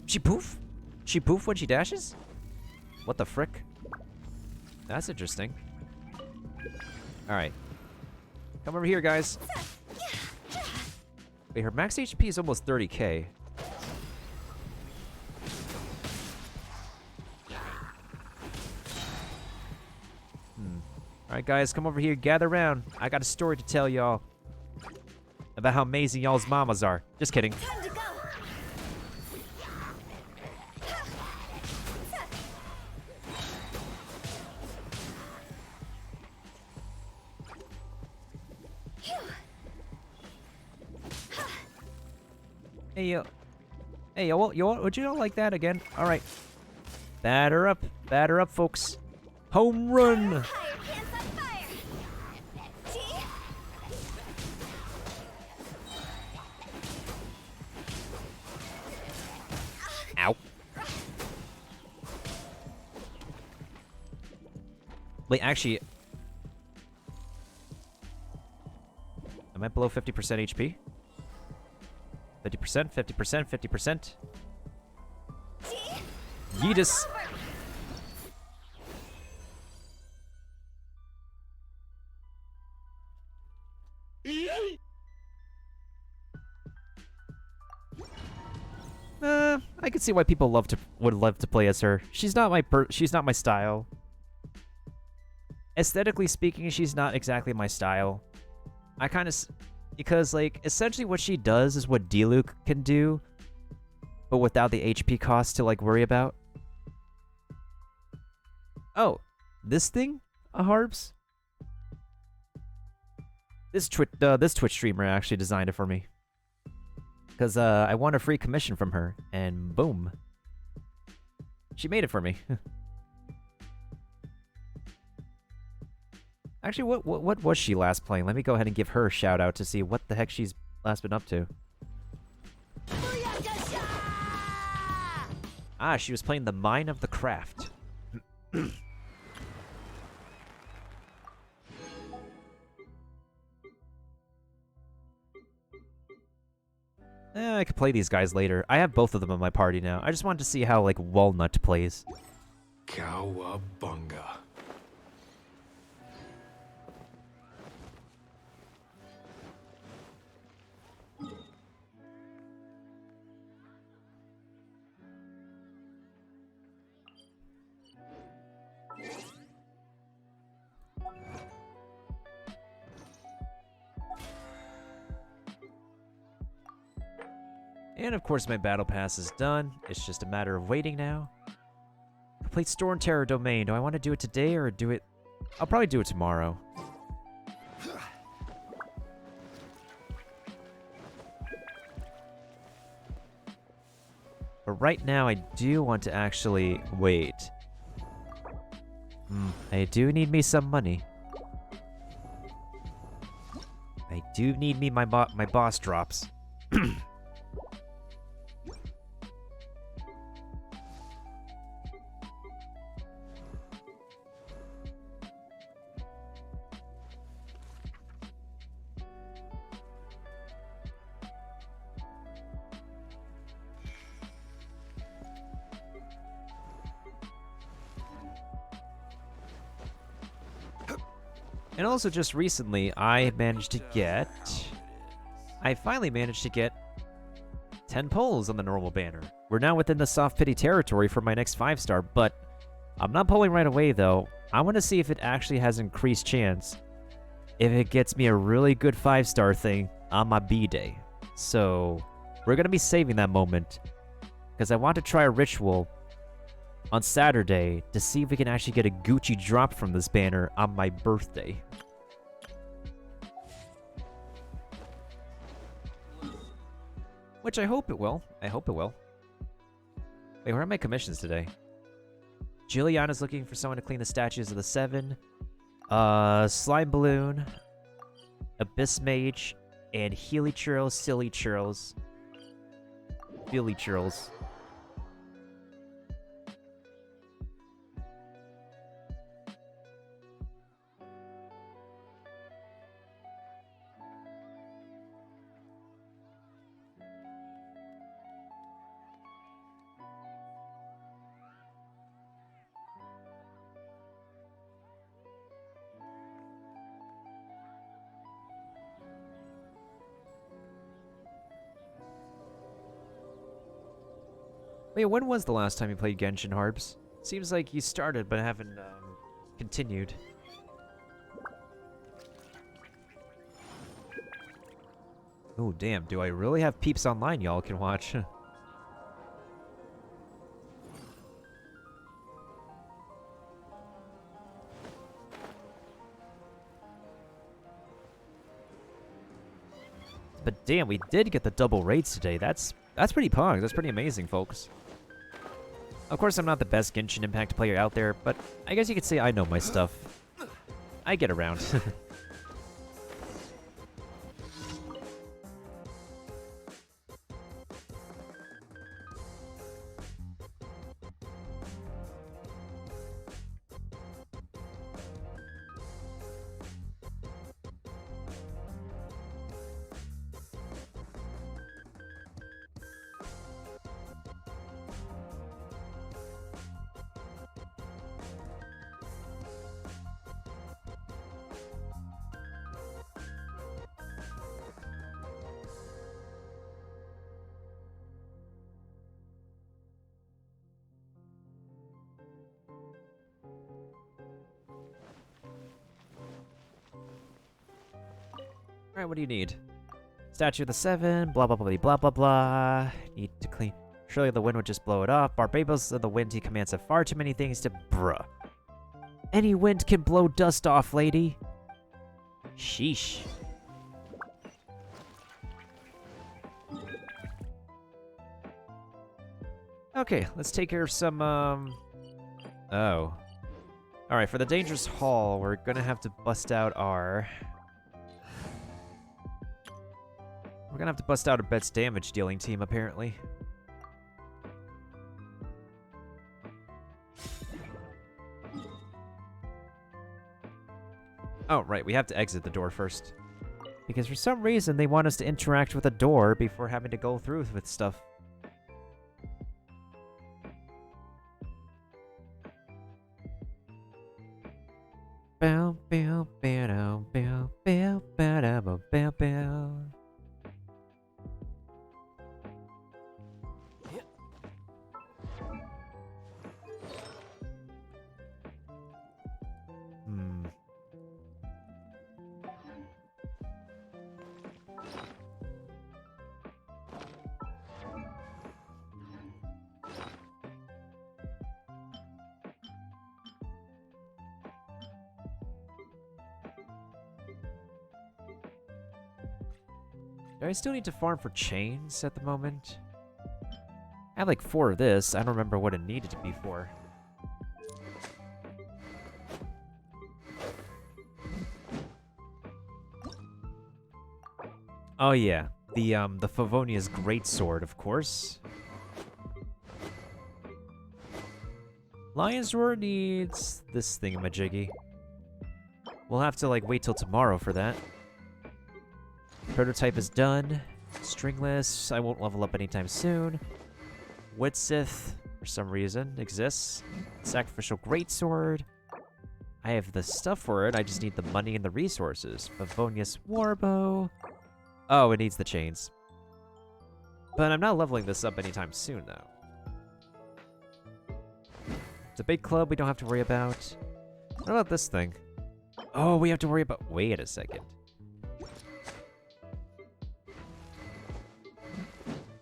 She poof? She poof when she dashes? What the frick? That's interesting. Alright. Come over here, guys. Wait, her max HP is almost 30k. Alright, guys, come over here. Gather around. I got a story to tell y'all about how amazing y'all's mamas are. Just kidding. Time to go. Hey, yo. Hey, yo, would you all like that again? Alright. Batter up, folks. Home run! Higher pants on fire. Gee. Ow. Wait, actually... Am I below 50% HP? 50%, 50%, 50%. Yeetus. I could see why people would love to play as her. She's not my style. Aesthetically speaking, she's not exactly my style. I kind of because like essentially what she does is what D-Luke can do, but without the HP cost to like worry about. Oh, this thing, Harbs. This Twitch streamer actually designed it for me. Because I won a free commission from her, and boom. She made it for me. Actually, what was she last playing? Let me go ahead and give her a shout out to see what the heck she's last been up to. Ah, she was playing the Mine of the Craft. I could play these guys later. I have both of them in my party now. I just wanted to see how, like, Walnut plays. Cowabunga. And of course my battle pass is done. It's just a matter of waiting now. Complete Storm Terror Domain. Do I want to do it today or do it... I'll probably do it tomorrow. But right now I do want to actually wait. I do need me some money. I do need me my boss drops. And also just recently, I finally managed to get 10 pulls on the normal banner. We're now within the soft pity territory for my next 5-star, but I'm not pulling right away though. I want to see if it actually has increased chance if it gets me a really good 5-star thing on my B-day. So we're going to be saving that moment because I want to try a ritual on Saturday to see if we can actually get a Gucci drop from this banner on my birthday. Which I hope it will. I hope it will. Wait, where are my commissions today? Juliana's looking for someone to clean the statues of the 7. Slime Balloon, Abyss Mage, and Healy Churls, Silly Churls. Billy Churls. Wait, when was the last time you played Genshin, Harbs? Seems like you started but haven't continued. Oh, damn. Do I really have peeps online y'all can watch? But damn, we did get the double raids today. That's pretty pog. That's pretty amazing, folks. Of course, I'm not the best Genshin Impact player out there, but I guess you could say I know my stuff. I get around. Alright, what do you need? Statue of the 7, blah blah blah blah blah blah. Need to clean. Surely the wind would just blow it off. Barbados of the wind, he commands have far too many things to bruh. Any wind can blow dust off, lady. Sheesh. Okay, let's take care of some, Oh. Alright, for the Dangerous Hall, we're gonna have to bust out our... We're gonna have to bust out a Bet's damage dealing team, apparently. Oh, right, we have to exit the door first. Because for some reason, they want us to interact with a door before having to go through with stuff. Bow, bow, bow, bow, bow, bow, bow, bow, bow. Do I still need to farm for chains at the moment? I have like 4 of this. I don't remember what it needed to be for. Oh yeah, the Favonia's Greatsword, of course. Lion's Roar needs this thingamajiggy. We'll have to like wait till tomorrow for that. Prototype is done. Stringless, I won't level up anytime soon. Witsith, for some reason, exists. Sacrificial Greatsword. I have the stuff for it, I just need the money and the resources. Favonius Warbow. Oh, it needs the chains. But I'm not leveling this up anytime soon, though. It's a big club we don't have to worry about. What about this thing? Oh, we have to worry about... Wait a second.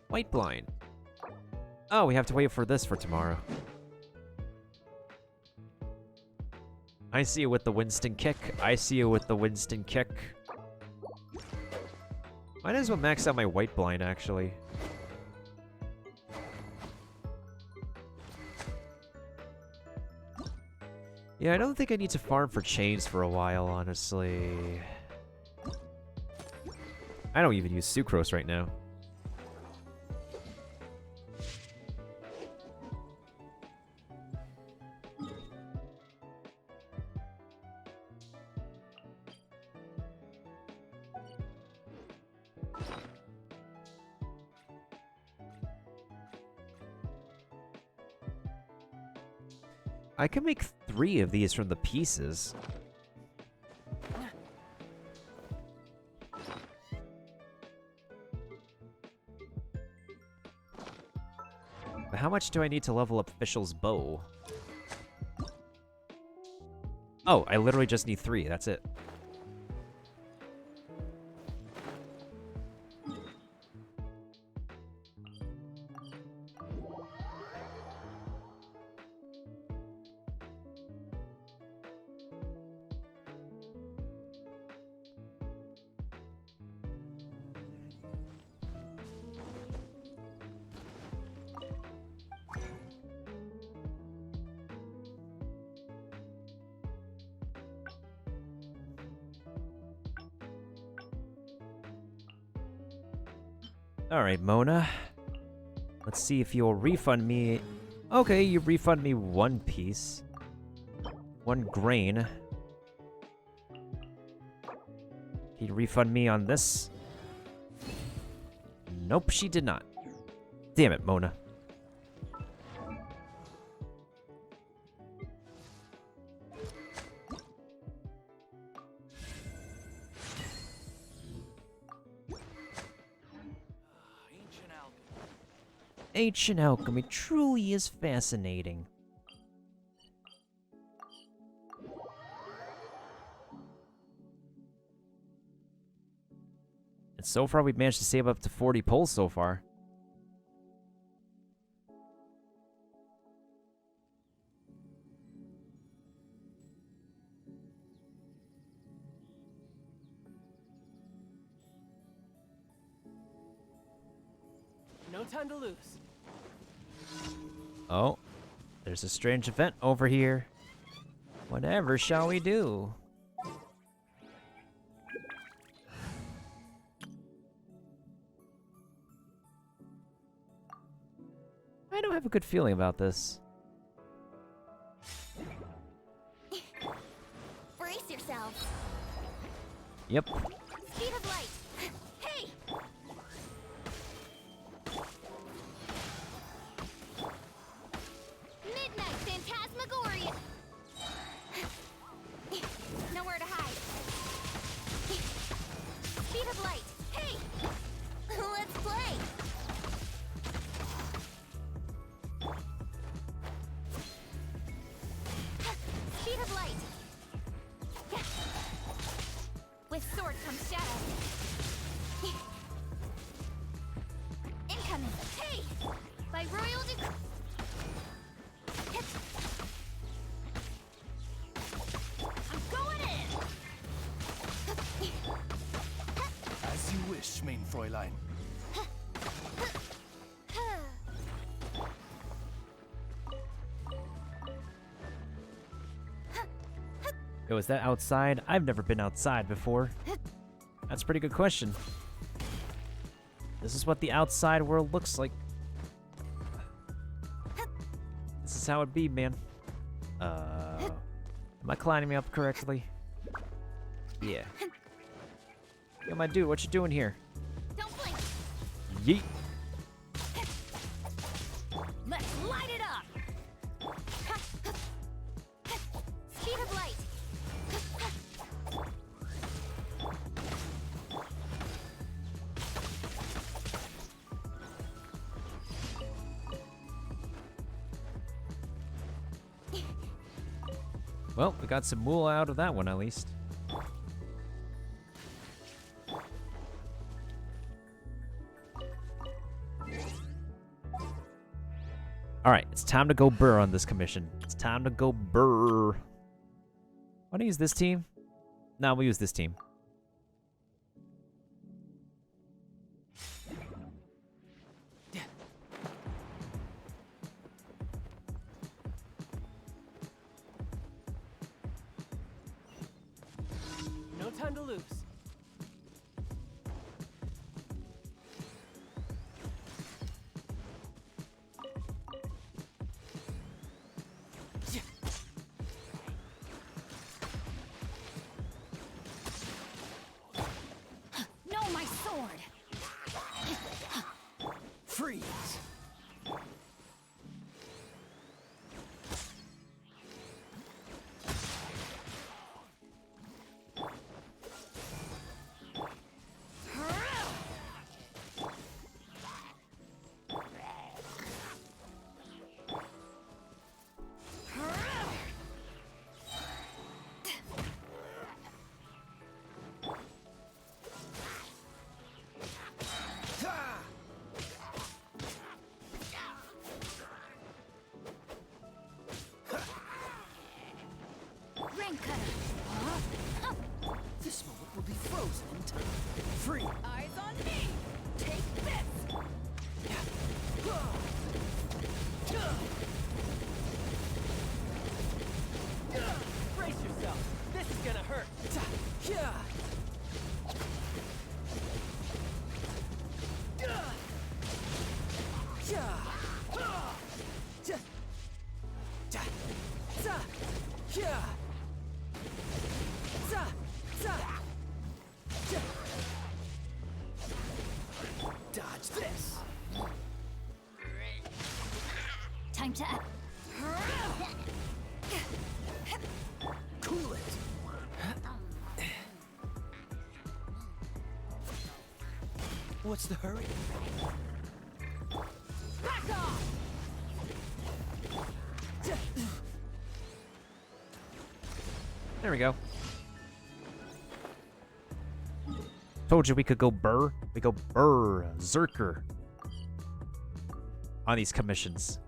White Blind. Oh, we have to wait for this for tomorrow. I see you with the Winston kick. I see you with the Winston kick. Might as well max out my White Blind, actually. Yeah, I don't think I need to farm for chains for a while, honestly. I don't even use sucrose right now. I can make 3 of these from the pieces. But how much do I need to level up Fischl's bow? Oh, I literally just need 3, that's it. Alright, Mona. Let's see if you'll refund me. Okay, you refund me 1 piece. 1 grain. Can you refund me on this? Nope, she did not. Damn it, Mona. Ancient alchemy truly is fascinating. And so far, we've managed to save up to 40 pulls so far. No time to lose. Oh, there's a strange event over here. Whatever shall we do? I don't have a good feeling about this. Brace yourselves. Yep. Speed of light. Hey! Midnight Phantasmagoria. Nowhere to hide. Speed of light. Hey! Let's play. Speed of light. With sword comes shadow. Incoming. Hey! By royal decree. I'm going in. As you wish, mein Fräulein. Yo, is that outside? I've never been outside before. That's a pretty good question. This is what the outside world looks like. This is how it be, man. Am I climbing up correctly? Yeah. Yo, my dude, what you doing here? Don't blink. Yeet. Let's light it up. Speed of light. Well, we got some moolah out of that one, at least. Alright, it's time to go burr on this commission. It's time to go burr. Want to use this team? No, we'll use this team. What's the hurry? Back off! There we go. Told you we could go burr. We go burr, zerker on these commissions.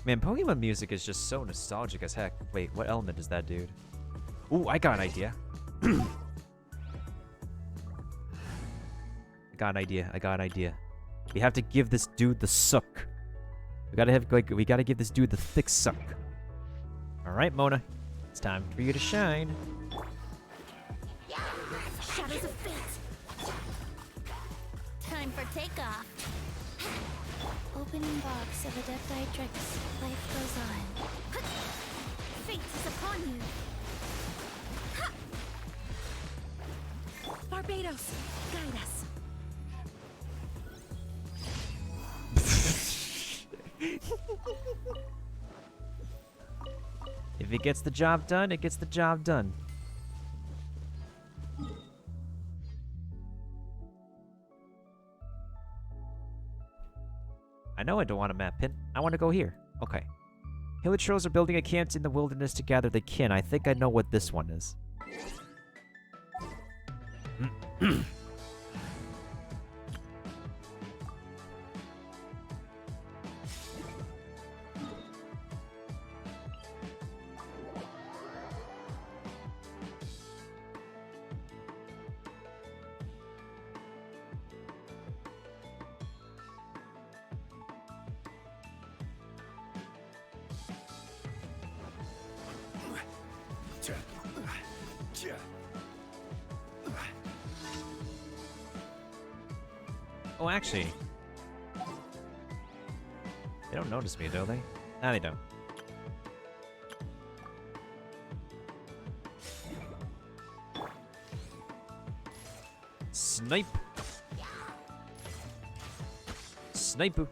Man, Pokemon music is just so nostalgic as heck. Wait, what element is that, dude? Ooh, I got an idea. I got an idea. We have to give this dude the suck. We gotta give this dude the thick suck. Alright, Mona. It's time for you to shine. Shadows of fate. Time for takeoff. Opening box of Adeptitrix. Life goes on. Fate is upon you. Barbados, guide us. If it gets the job done, it gets the job done. I know I don't want a map pin. I want to go here. Okay. Hilichurls are building a camp in the wilderness to gather the kin. I think I know what this one is. Oh, actually, they don't notice me, do they? Nah, they don't. Snipe! Snipe!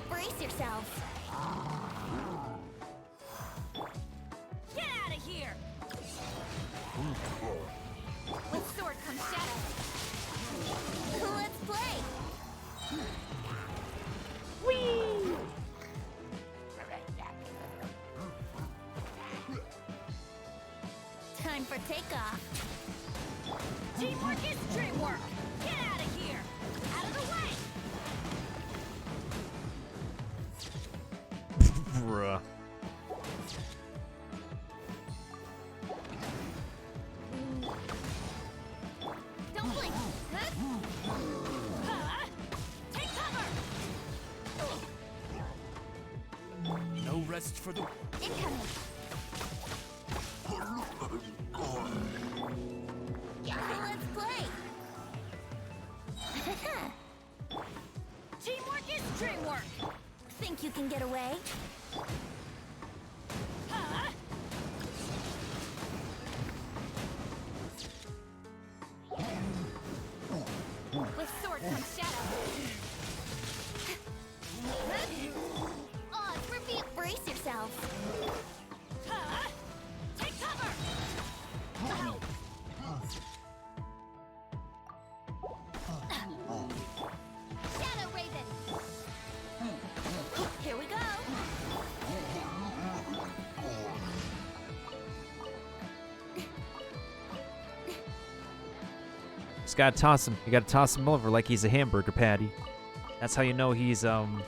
Brace yourselves. Get out of here! With sword comes shadow. Let's play. Time for takeoff. Teamwork is dreamwork! Get out of here! Out of the way! Bruh. Don't blink. Take cover! No rest for the... Incoming. Let's play. Teamwork is dreamwork! Think you can get away? With sword comes shadow. Odds repeat. Brace yourself. Take cover! Shadow Raven. Here we go. Just gotta toss him. You gotta toss him over like he's a hamburger patty. That's how you know he's done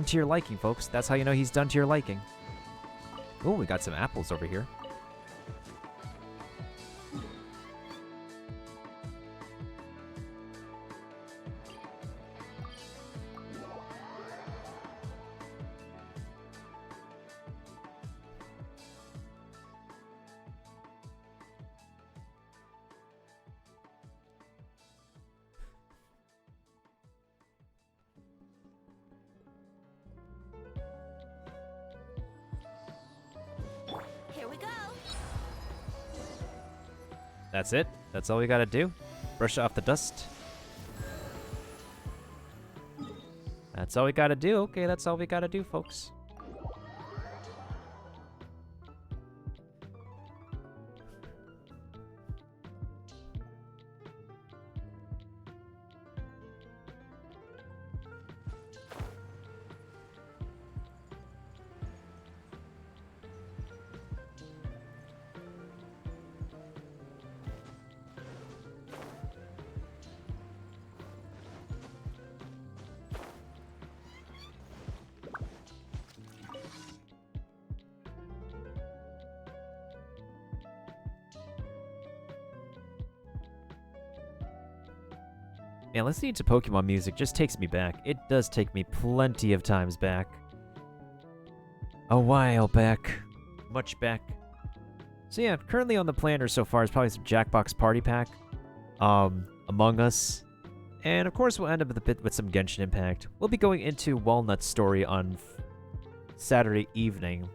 to your liking, folks. That's how you know he's done to your liking. Oh, we got some apples over here. Here we go. That's it. That's all we gotta do. Brush off the dust. That's all we gotta do. Okay, that's all we gotta do, folks. Man, listening to Pokemon music just takes me back. It does take me plenty of times back. A while back. Much back. So yeah, currently on the planner so far is probably some Jackbox Party Pack. Among Us. And of course we'll end up with a bit with some Genshin Impact. We'll be going into Walnut's story on Saturday evening.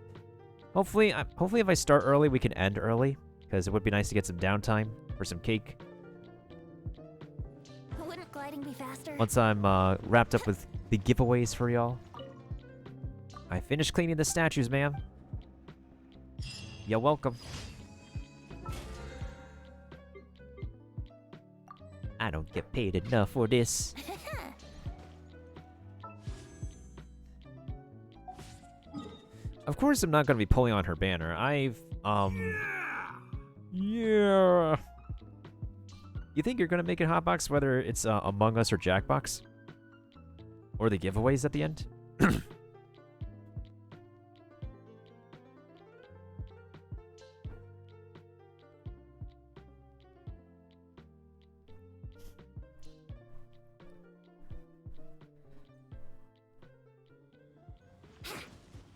Hopefully if I start early, we can end early. Because it would be nice to get some downtime for some cake. Wouldn't gliding be faster? Once I'm wrapped up with the giveaways for y'all. I finished cleaning the statues, ma'am. You're welcome. I don't get paid enough for this. Of course I'm not going to be pulling on her banner. Yeah. You think you're going to make it Hotbox, whether it's Among Us or Jackbox? Or the giveaways at the end?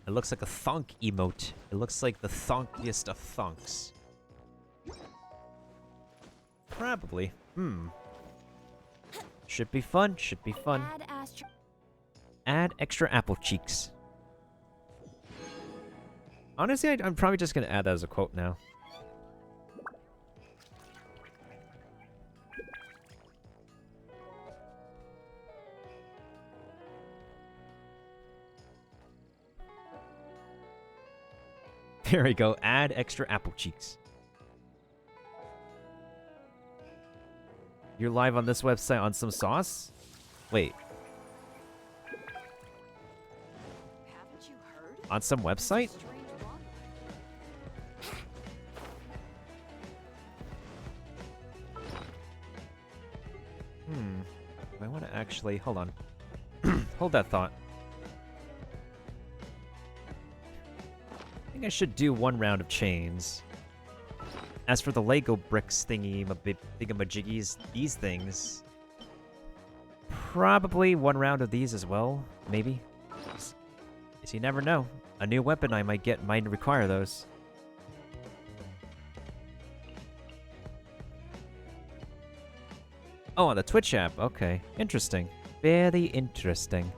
It looks like a thunk emote. It looks like the thunkiest of thunks. Probably. Should be fun. Should be fun. Add extra apple cheeks. Honestly, I'm probably just going to add that as a quote now. There we go. Add extra apple cheeks. You're live on this website on some sauce? Wait. Haven't you heard? On some website? I want to actually... Hold on. Hold that thought. I think I should do one round of chains. As for the Lego bricks thingy-majiggies, these things... Probably one round of these as well, maybe. Guess you never know. A new weapon I might get might require those. Oh, on the Twitch app. Okay. Interesting. Very interesting.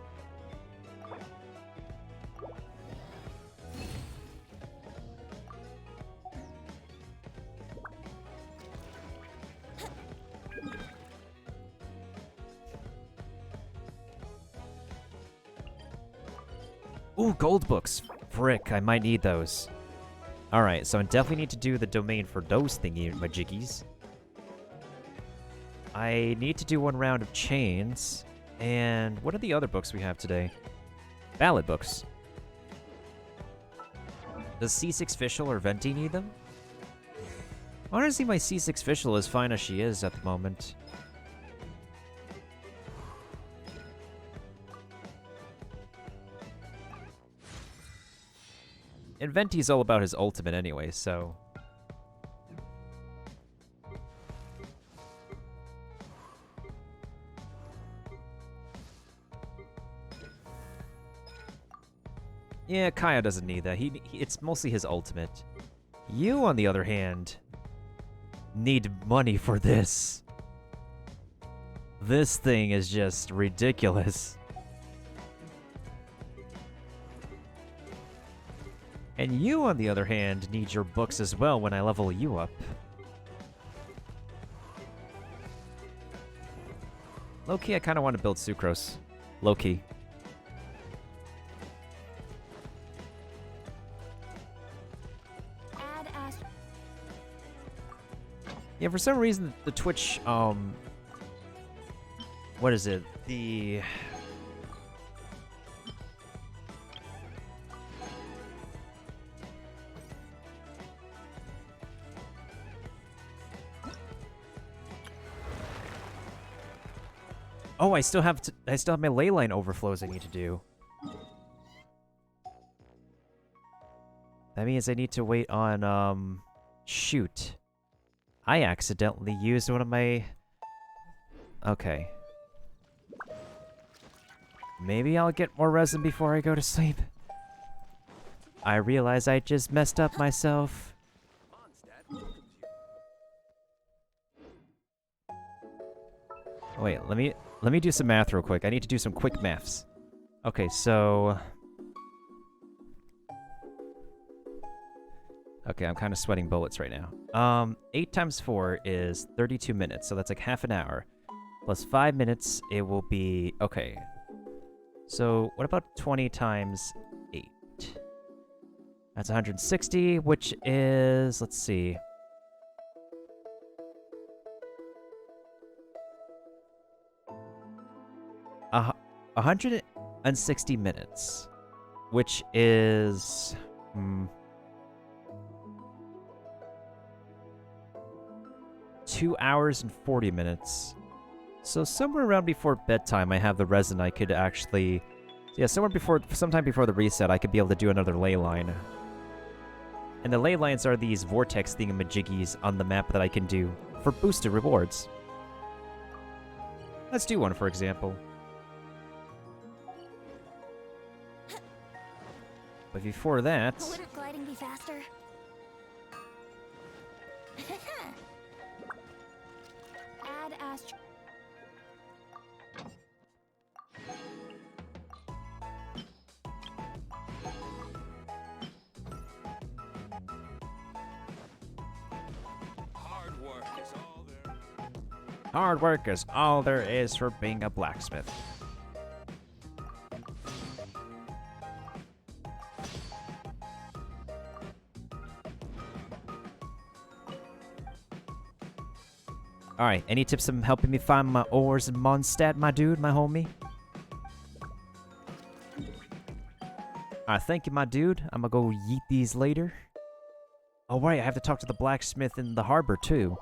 Ooh, gold books. Frick, I might need those. Alright, so I definitely need to do the domain for those thingy-majiggies. I need to do one round of chains. And what are the other books we have today? Ballad books. Does C6 Fischl or Venti need them? Honestly, my C6 Fischl is fine as she is at the moment. And Venti's all about his ultimate anyway, so... Yeah, Kaya doesn't need that. It's mostly his ultimate. You, on the other hand, need money for this. This thing is just ridiculous. And you, on the other hand, need your books as well when I level you up. Low-key, I kind of want to build Sucrose. Low-key. Yeah, for some reason, the Twitch, what is it? The... Oh, I still have my ley line overflows I need to do. That means I need to wait on, shoot. I accidentally used one of my... Okay. Maybe I'll get more resin before I go to sleep. I realize I just messed up myself. Wait, let me do some math real quick. I need to do some quick maths. Okay, so... Okay, I'm kind of sweating bullets right now. 8 times 4 is 32 minutes, so that's like half an hour. Plus 5 minutes, it will be... Okay. So, what about 20 times 8? That's 160, which is... Let's see. Uh, 160 minutes, which is... 2 hours and 40 minutes. So somewhere around before bedtime, I have the resin I could actually... Yeah, sometime before the reset, I could be able to do another ley line. And the ley lines are these vortex thingamajiggies on the map that I can do for boosted rewards. Let's do one, for example. But before that... Wouldn't gliding be faster? Add astro... Hard work is all there. Hard work is all there is for being a blacksmith. Alright, any tips on helping me find my ores in Mondstadt, my dude, my homie? Alright, thank you, my dude. I'm gonna go yeet these later. Oh, right, I have to talk to the blacksmith in the harbor, too.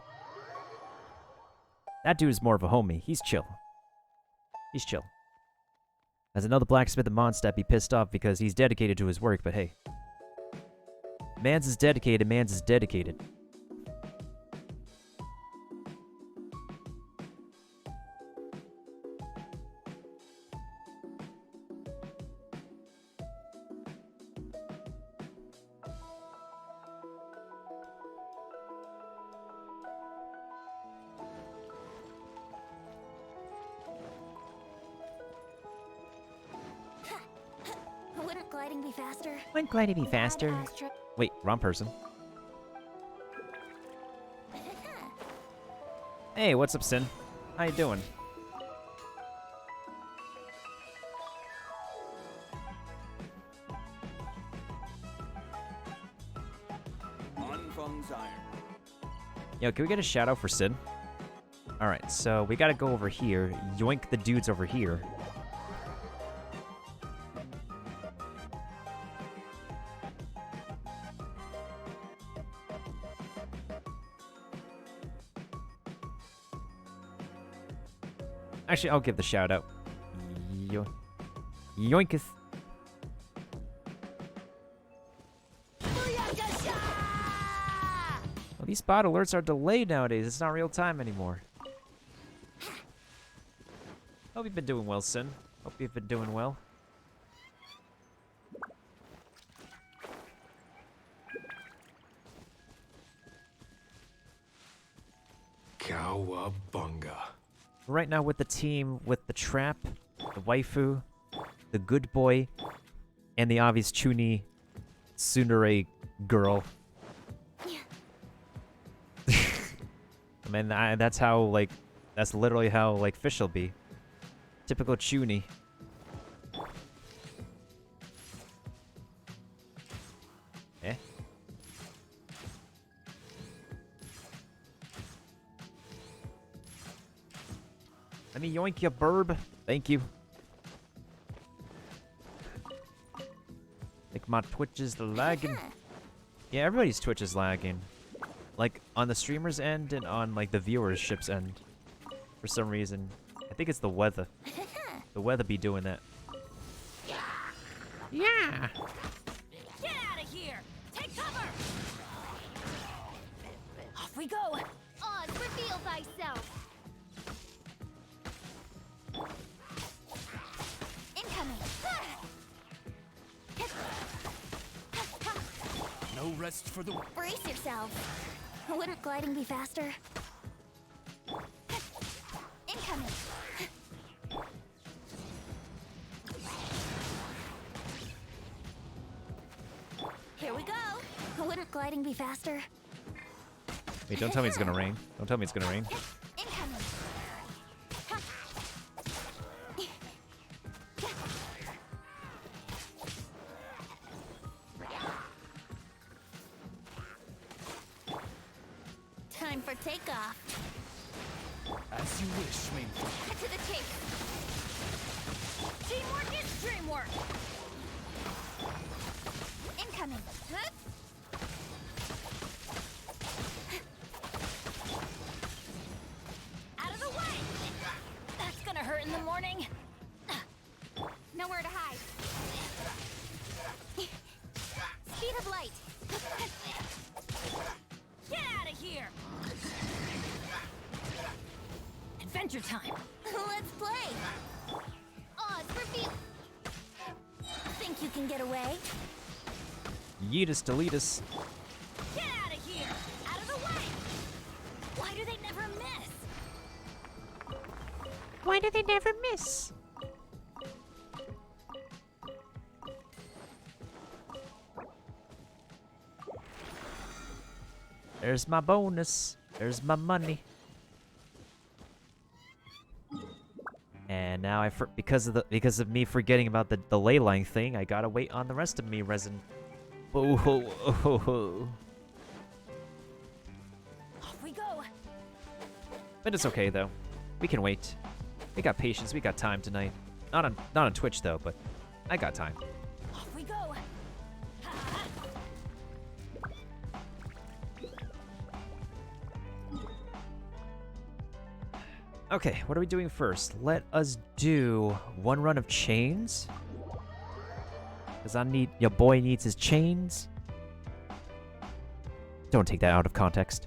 That dude is more of a homie. He's chill. He's chill. As another blacksmith in Mondstadt be pissed off because he's dedicated to his work, but hey. Mans is dedicated, mans is dedicated. Wouldn't gliding be faster? Wouldn't gliding be Add faster? astro... Wait, wrong person. Hey, what's up, Sin? How you doing? Unfung's iron. Yo, can we get a shout out for Sin? Alright, so we gotta go over here, yoink the dudes over here. Actually, I'll give the shout out. Yoinketh. Well, these spot alerts are delayed nowadays. It's not real time anymore. Hope you've been doing well, Sin. Hope you've been doing well. Cowabunga. Right now with the team, with the trap, the waifu, the good boy, and the obvious Chuni tsundere girl. I mean, that's how, like, that's literally how, like, fish will be. Typical Chuni. Eh? Let me yoink you, burb. Thank you. Like my Twitch is lagging. Yeah, everybody's Twitch is lagging. Like on the streamer's end and on like the viewership's end. For some reason. I think it's the weather. The weather be doing that. Yeah. Get out of here! Take cover! Off we go! Oz, reveal thyself. Incoming. No rest for the... Brace yourself. Wouldn't gliding be faster? Incoming. Here we go. Wouldn't gliding be faster? Wait, don't tell me it's gonna rain. Don't tell me it's gonna rain. Incoming. Time for takeoff. As you wish, main. Cut to the chase. Teamwork is dreamwork! Incoming. Huh? Out of the way! That's gonna hurt in the morning. Nowhere to hide. Speed of light. Get out of here! Adventure time! Let's play. Oz, reveal. Think you can get away? Yeetus deletus. Get out of here! Out of the way! Why do they never miss? Why do they never miss? There's my bonus. There's my money. And now because of me forgetting about the ley line thing, I gotta wait on the rest of me resin. Oh. Off we go! But it's okay though. We can wait. We got patience. We got time tonight. Not on Twitch though, but I got time. Off we go! Okay, what are we doing first? Let us do one run of chains. Cause your boy needs his chains. Don't take that out of context.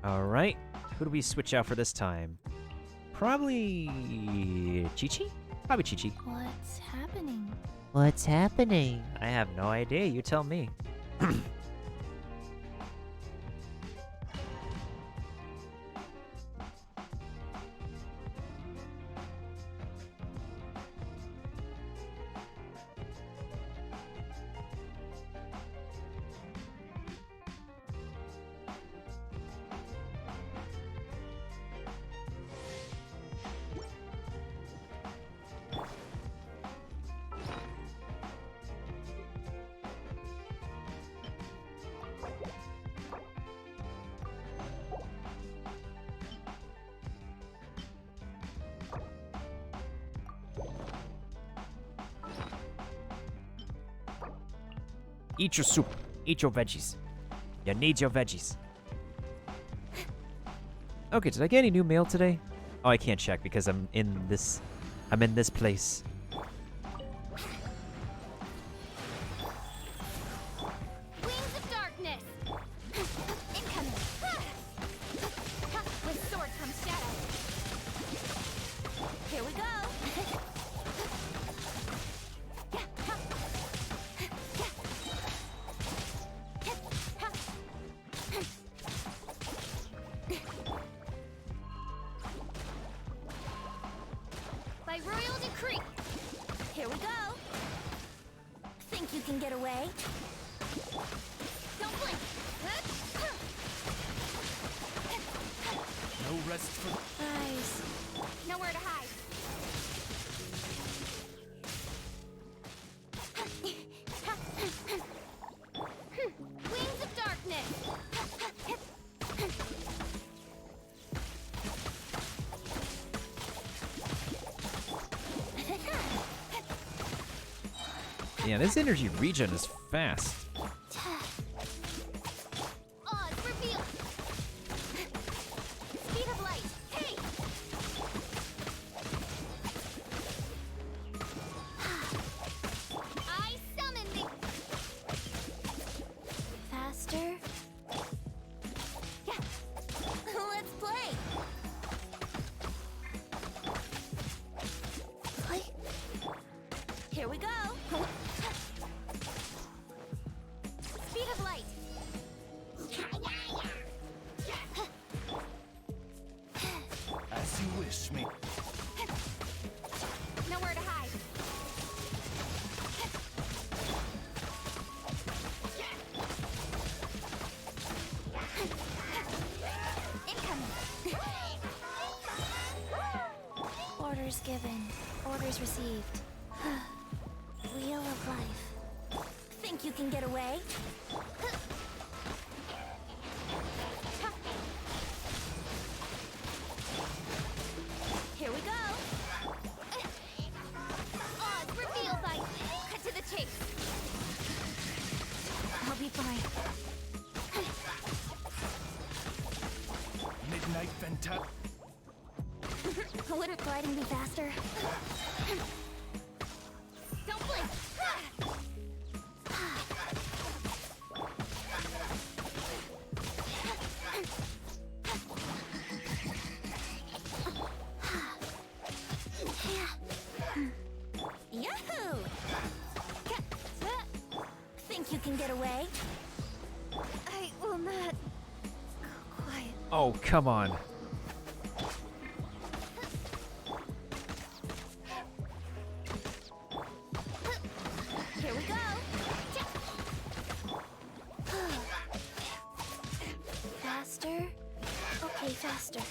Alright, who do we switch out for this time? Probably Chi-Chi? Probably Chi-Chi. What's happening? What's happening? I have no idea, you tell me. Eat your soup. Eat your veggies. You need your veggies. Okay, did I get any new mail today? Oh, I can't check because I'm in this place. Wings of darkness. Incoming. With sword comes shadow. Here we go. get away? Don't blink. No rest for the... Eyes. Nowhere to hide. Wings of darkness. Yeah, this energy regen is fast. Odds reveal. Speed of light. Hey. I summon the. Faster. Yeah. Let's play. Play. Here we go. Speed of light. As you wish, me. Nowhere to hide. Incoming. Orders given. Orders received. Wheel of life. Think you can get away? Here we go. Odds reveal by cut to the chase. I'll be fine. Midnight Venta. Wouldn't gliding be faster? Don't blink. Yahoo! Think you can get away? I will not. Go quiet. Oh, come on. Here we go. Faster? Okay, faster.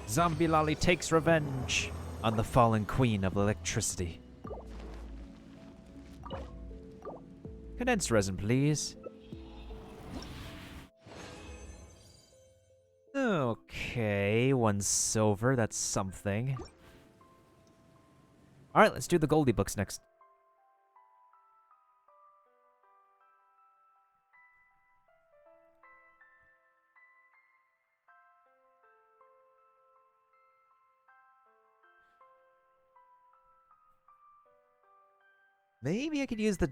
Zombie Lolly takes revenge on the fallen queen of electricity. Condensed resin, please. Okay, 1 silver, that's something. Alright, let's do the Goldie books next. Maybe I could use the...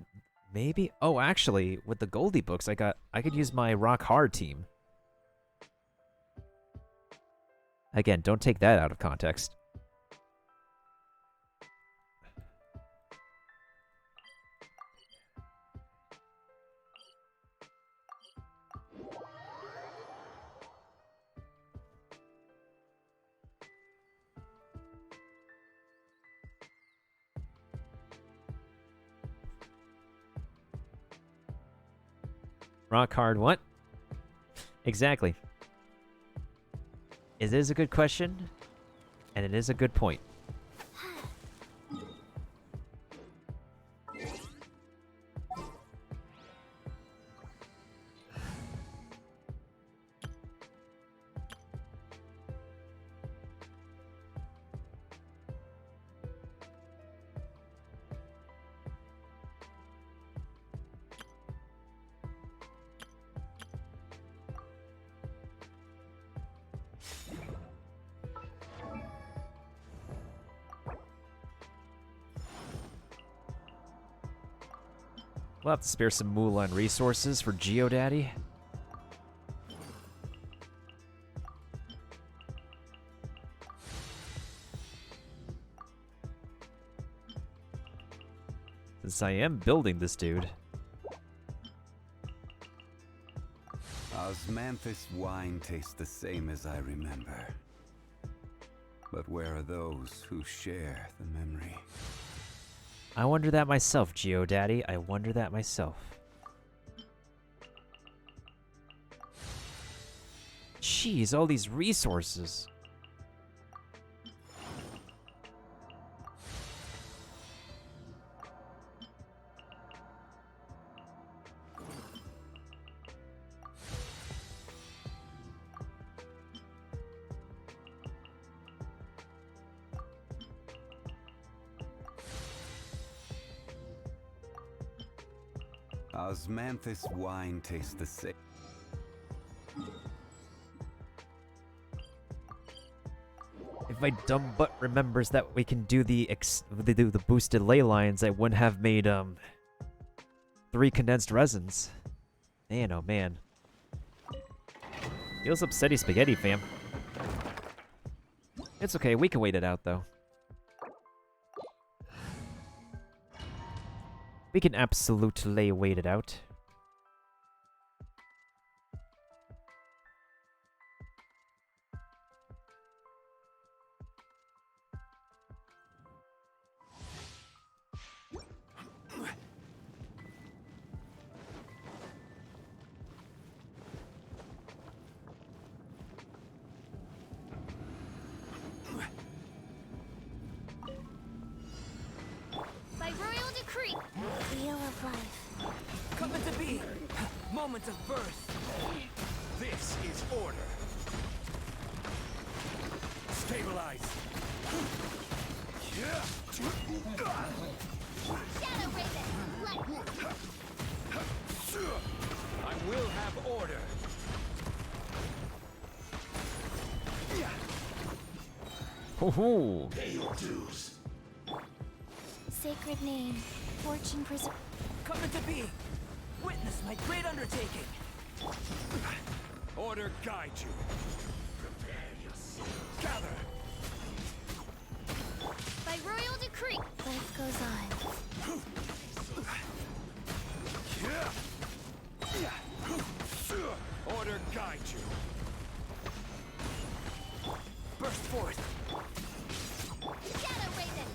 Maybe... Oh, actually, with the Goldie books, I could use my Rock Hard team. Again, don't take that out of context. Rock hard what? Exactly. It is a good question, and it is a good point. We'll have to spare some moolah and resources for GeoDaddy. Since I am building this dude. Osmanthus wine tastes the same as I remember. But where are those who share the memory? I wonder that myself, Geodaddy. I wonder that myself. Jeez, all these resources. Osmanthus wine tastes the same. If my dumb butt remembers that we can do the boosted ley lines, I wouldn't have made 3 condensed resins. Man, oh man. Feels upsetty spaghetti, fam. It's okay, we can wait it out though. We can absolutely wait it out. By royal decree. Wheel of life. Coming to be. Moment of birth. This is order. Stabilize. Shadow Raven. I will have order. Hoo-hoo! Pay your dues. Sacred name. Fortune preserve. Coming to be. Witness my great undertaking. Order guide you. Prepare yourself. Gather. By royal decree. Life goes on. Order guide you. Burst forth. Shadow Raven.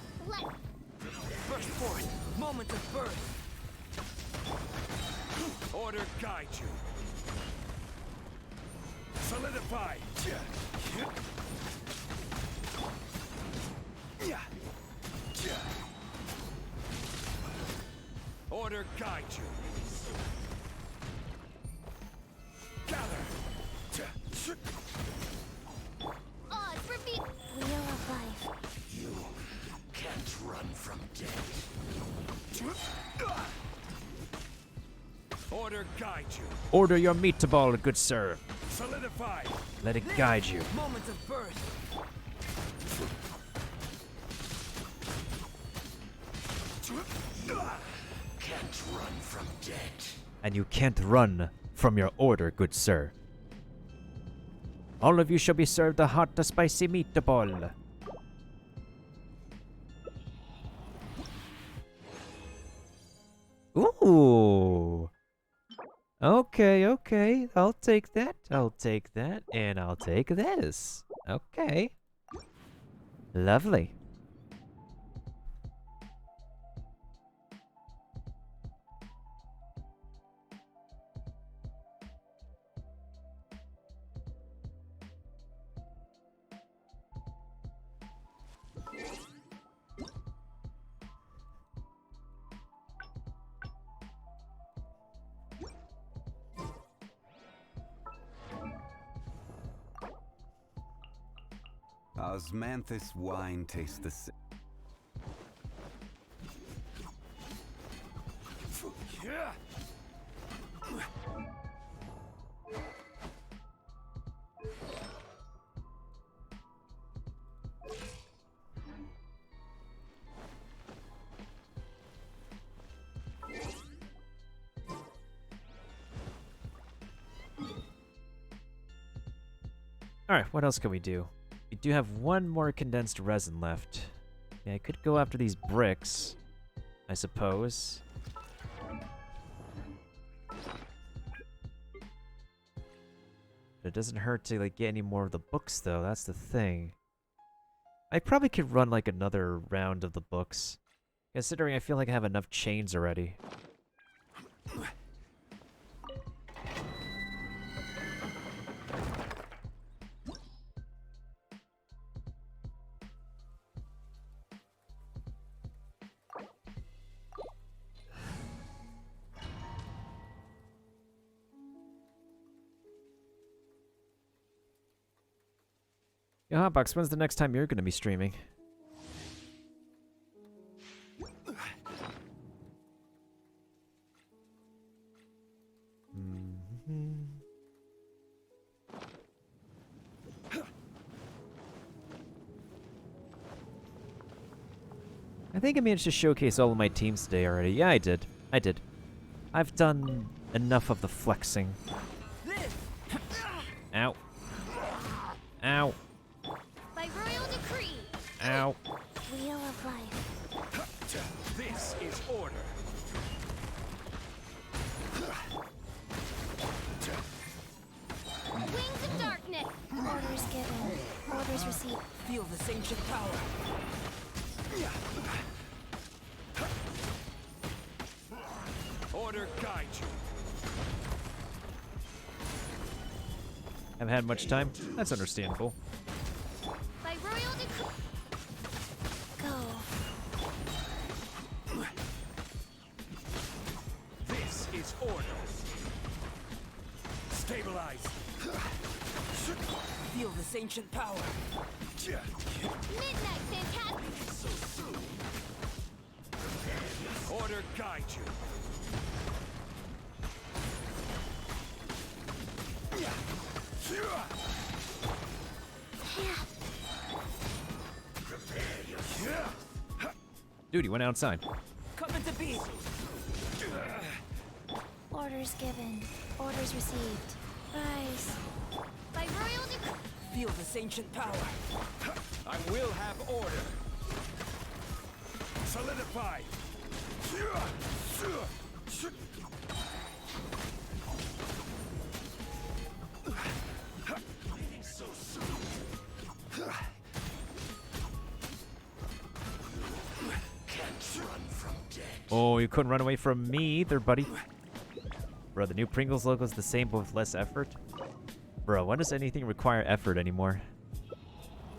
Burst forth. Moment of birth. Order guide you. Solidify. Order guide you. Gather. Oz reveal. Wheel of life. You can't run from death. Order guide you. Order your meatball, good sir. Solidify. Let it guide you. Moment of birth. Can't run from death. And you can't run from your order, good sir. All of you shall be served a hot, spicy meatball. Ooh. Okay, okay. I'll take that. I'll take that. And I'll take this. Okay. Lovely. Osmanthus wine tastes the same. Alright, what else can we do? We do have one more condensed resin left. Yeah, I could go after these bricks, I suppose. But it doesn't hurt to like get any more of the books though, that's the thing. I probably could run like another round of the books. Considering I feel like I have enough chains already. Yo, Hotbox, when's the next time you're gonna be streaming? I think I managed to showcase all of my teams today already. Yeah, I did. I did. I've done enough of the flexing. Ow. Ow. By royal decree. Ow. Wheel of life. This is order. Wings of darkness. Orders given. Orders received. Feel this ancient power. Order guide you. Haven't had much time. That's understandable. By royal decree. Go. This is order. Stabilize. Feel this ancient power. Midnight fantastic. Order guide you. Dude, he went outside. Coming to be. Orders given. Orders received. Rise. By royal decree. Feel this ancient power. I will have order. Solidify. Oh, you couldn't run away from me either, buddy. Bro, the new Pringles logo is the same but with less effort. Bro, when does anything require effort anymore?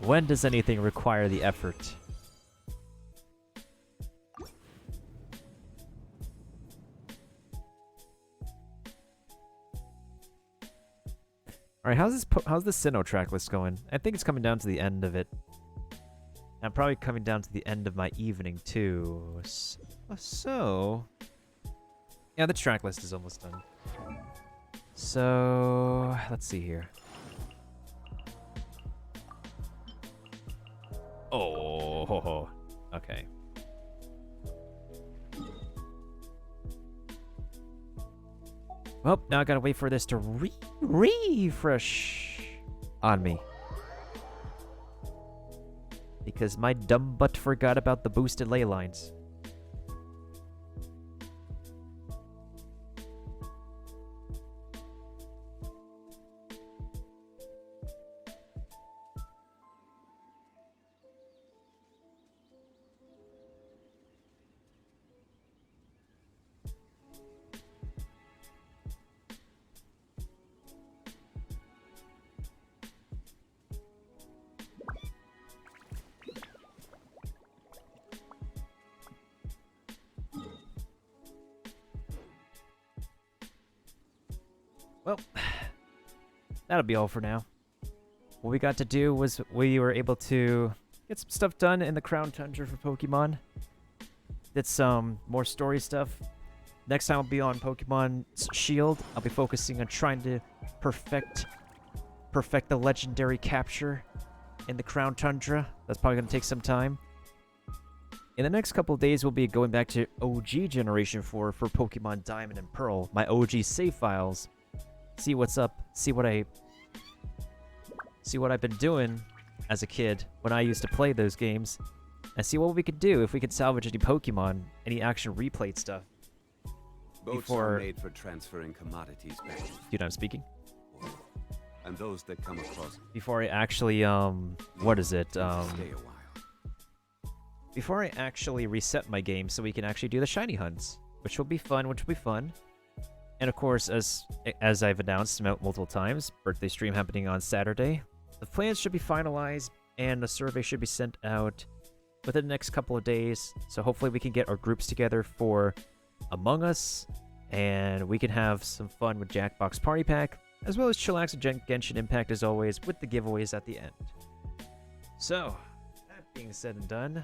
When does anything require the effort? All right, how's the Sinnoh track list going? I think it's coming down to the end of it. I'm probably coming down to the end of my evening too. So yeah, the track list is almost done. So let's see here. Oh, okay. Well, now I gotta wait for this to refresh on me. Because my dumb butt forgot about the boosted ley lines. Well, that'll be all for now. What we got to do was we were able to get some stuff done in the Crown Tundra for Pokemon. Did some more story stuff. Next time I'll be on Pokemon Shield. I'll be focusing on trying to perfect the legendary capture in the Crown Tundra. That's probably going to take some time. In the next couple of days, we'll be going back to OG Generation 4 for Pokemon Diamond and Pearl. My OG save files. See what's up. See what I've been doing as a kid when I used to play those games. And see what we could do if we could salvage any Pokemon, any action replayed stuff. Boats are made for transferring commodities back. Do you know I'm speaking? And those that come across Before I actually, what is it? stay a while. before I actually reset my game so we can actually do the shiny hunts, which will be fun, And of course, as I've announced multiple times, birthday stream happening on Saturday. The plans should be finalized and the survey should be sent out within the next couple of days. So hopefully we can get our groups together for Among Us and we can have some fun with Jackbox Party Pack, as well as chillax with Genshin Impact as always, with the giveaways at the end. So, that being said and done,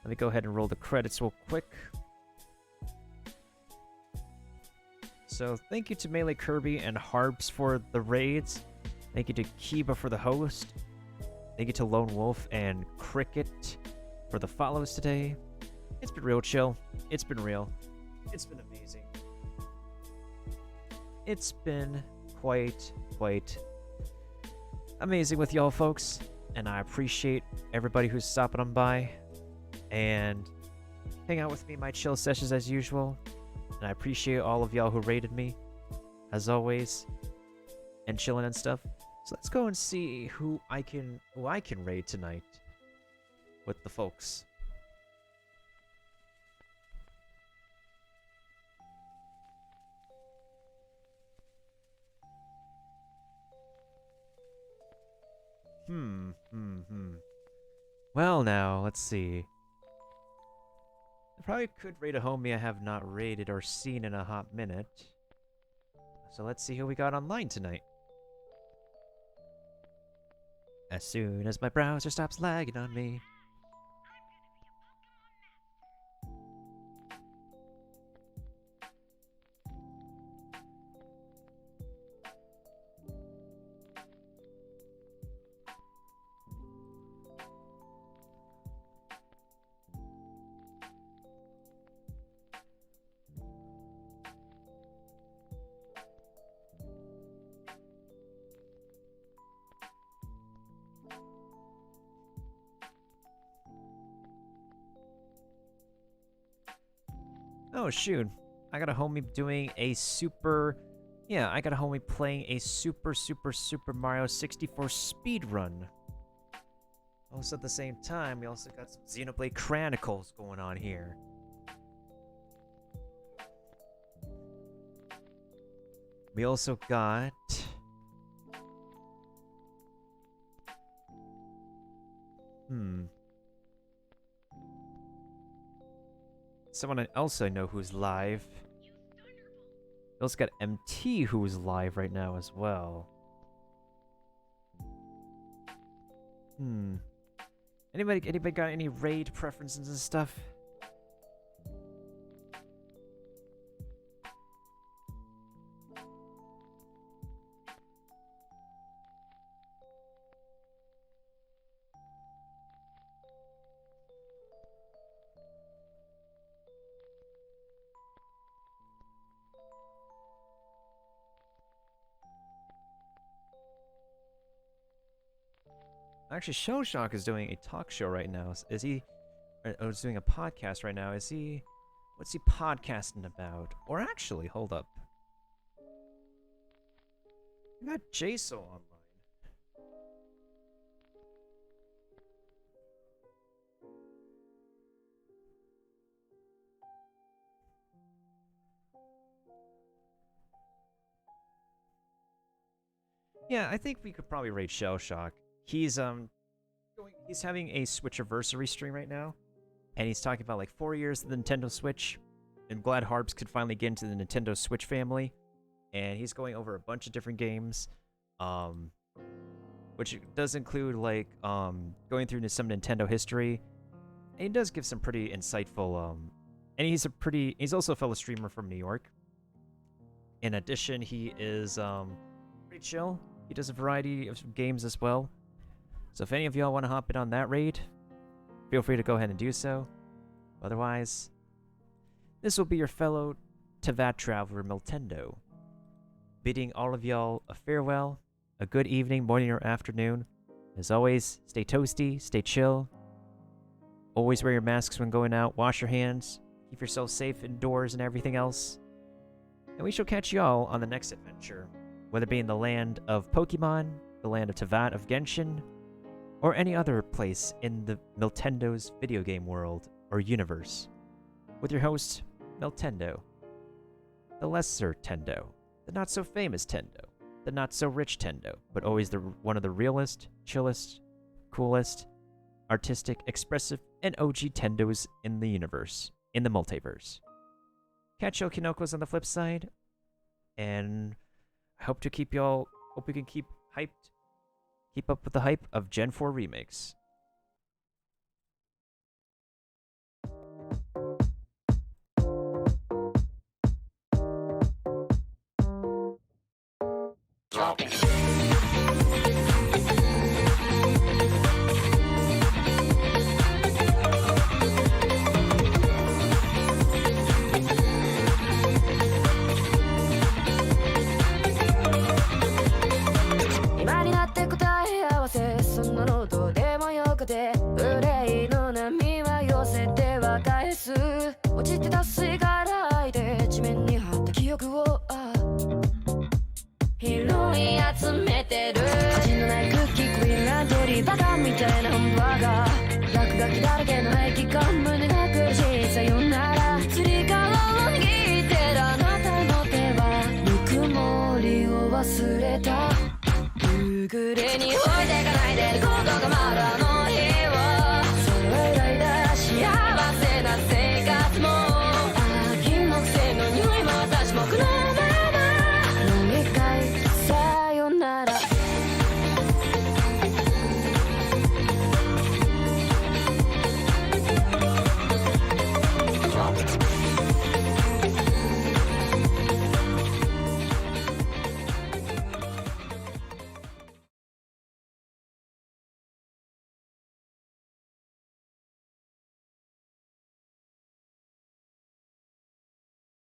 let me go ahead and roll the credits real quick. So, thank you to Melee Kirby and Harps for the raids. Thank you to Kiba for the host. Thank you to Lone Wolf and Cricket for the follows today. It's been real chill. It's been real. It's been amazing. It's been quite amazing with y'all folks. And I appreciate everybody who's stopping on by and hang out with me in my chill sessions as usual. And I appreciate all of y'all who rated me, as always, and chilling and stuff. So let's go and see who I can raid tonight with the folks. Well, now, let's see. I probably could raid a homie I have not raided or seen in a hot minute. So let's see who we got online tonight. As soon as my browser stops lagging on me. Oh, shoot. I got a homie doing a super... Yeah, I got a homie playing a Super Mario 64 speed run. Also at the same time, we also got some Xenoblade Chronicles going on here. We also got... Someone else I know who's live. We also got MT who's live right now as well. Anybody got any raid preferences and stuff? Actually, Shellshock is doing a talk show right now. Is he... Or is doing a podcast right now. Is he... What's he podcasting about? Or actually, hold up. We got Jaso online. Yeah, I think we could probably raid Shellshock. He's having a Switchiversary stream right now, and he's talking about like 4 years of the Nintendo Switch. I'm glad Harps could finally get into the Nintendo Switch family, and he's going over a bunch of different games, which does include like going through some Nintendo history. And he does give some pretty insightful, and he's also a fellow streamer from New York. In addition, he is pretty chill. He does a variety of games as well. So if any of y'all want to hop in on that raid, feel free to go ahead and do so. Otherwise, this will be your fellow Tevat traveler, Miltendo, bidding all of y'all a farewell, a good evening, morning, or afternoon. As always, stay toasty, stay chill. Always wear your masks when going out, wash your hands, keep yourself safe indoors and everything else. And we shall catch y'all on the next adventure, whether it be in the land of Pokemon, the land of Tevat of Genshin, or any other place in the Miltendo's video game world or universe. With your host, Miltendo, the lesser Tendo, the not so famous Tendo, the not so rich Tendo, but always one of the realest, chillest, coolest, artistic, expressive, and OG Tendos in the universe, in the multiverse. Catch your Kinokos on the flip side, and I hope we can keep up with the hype of Gen 4 remakes. Drop it.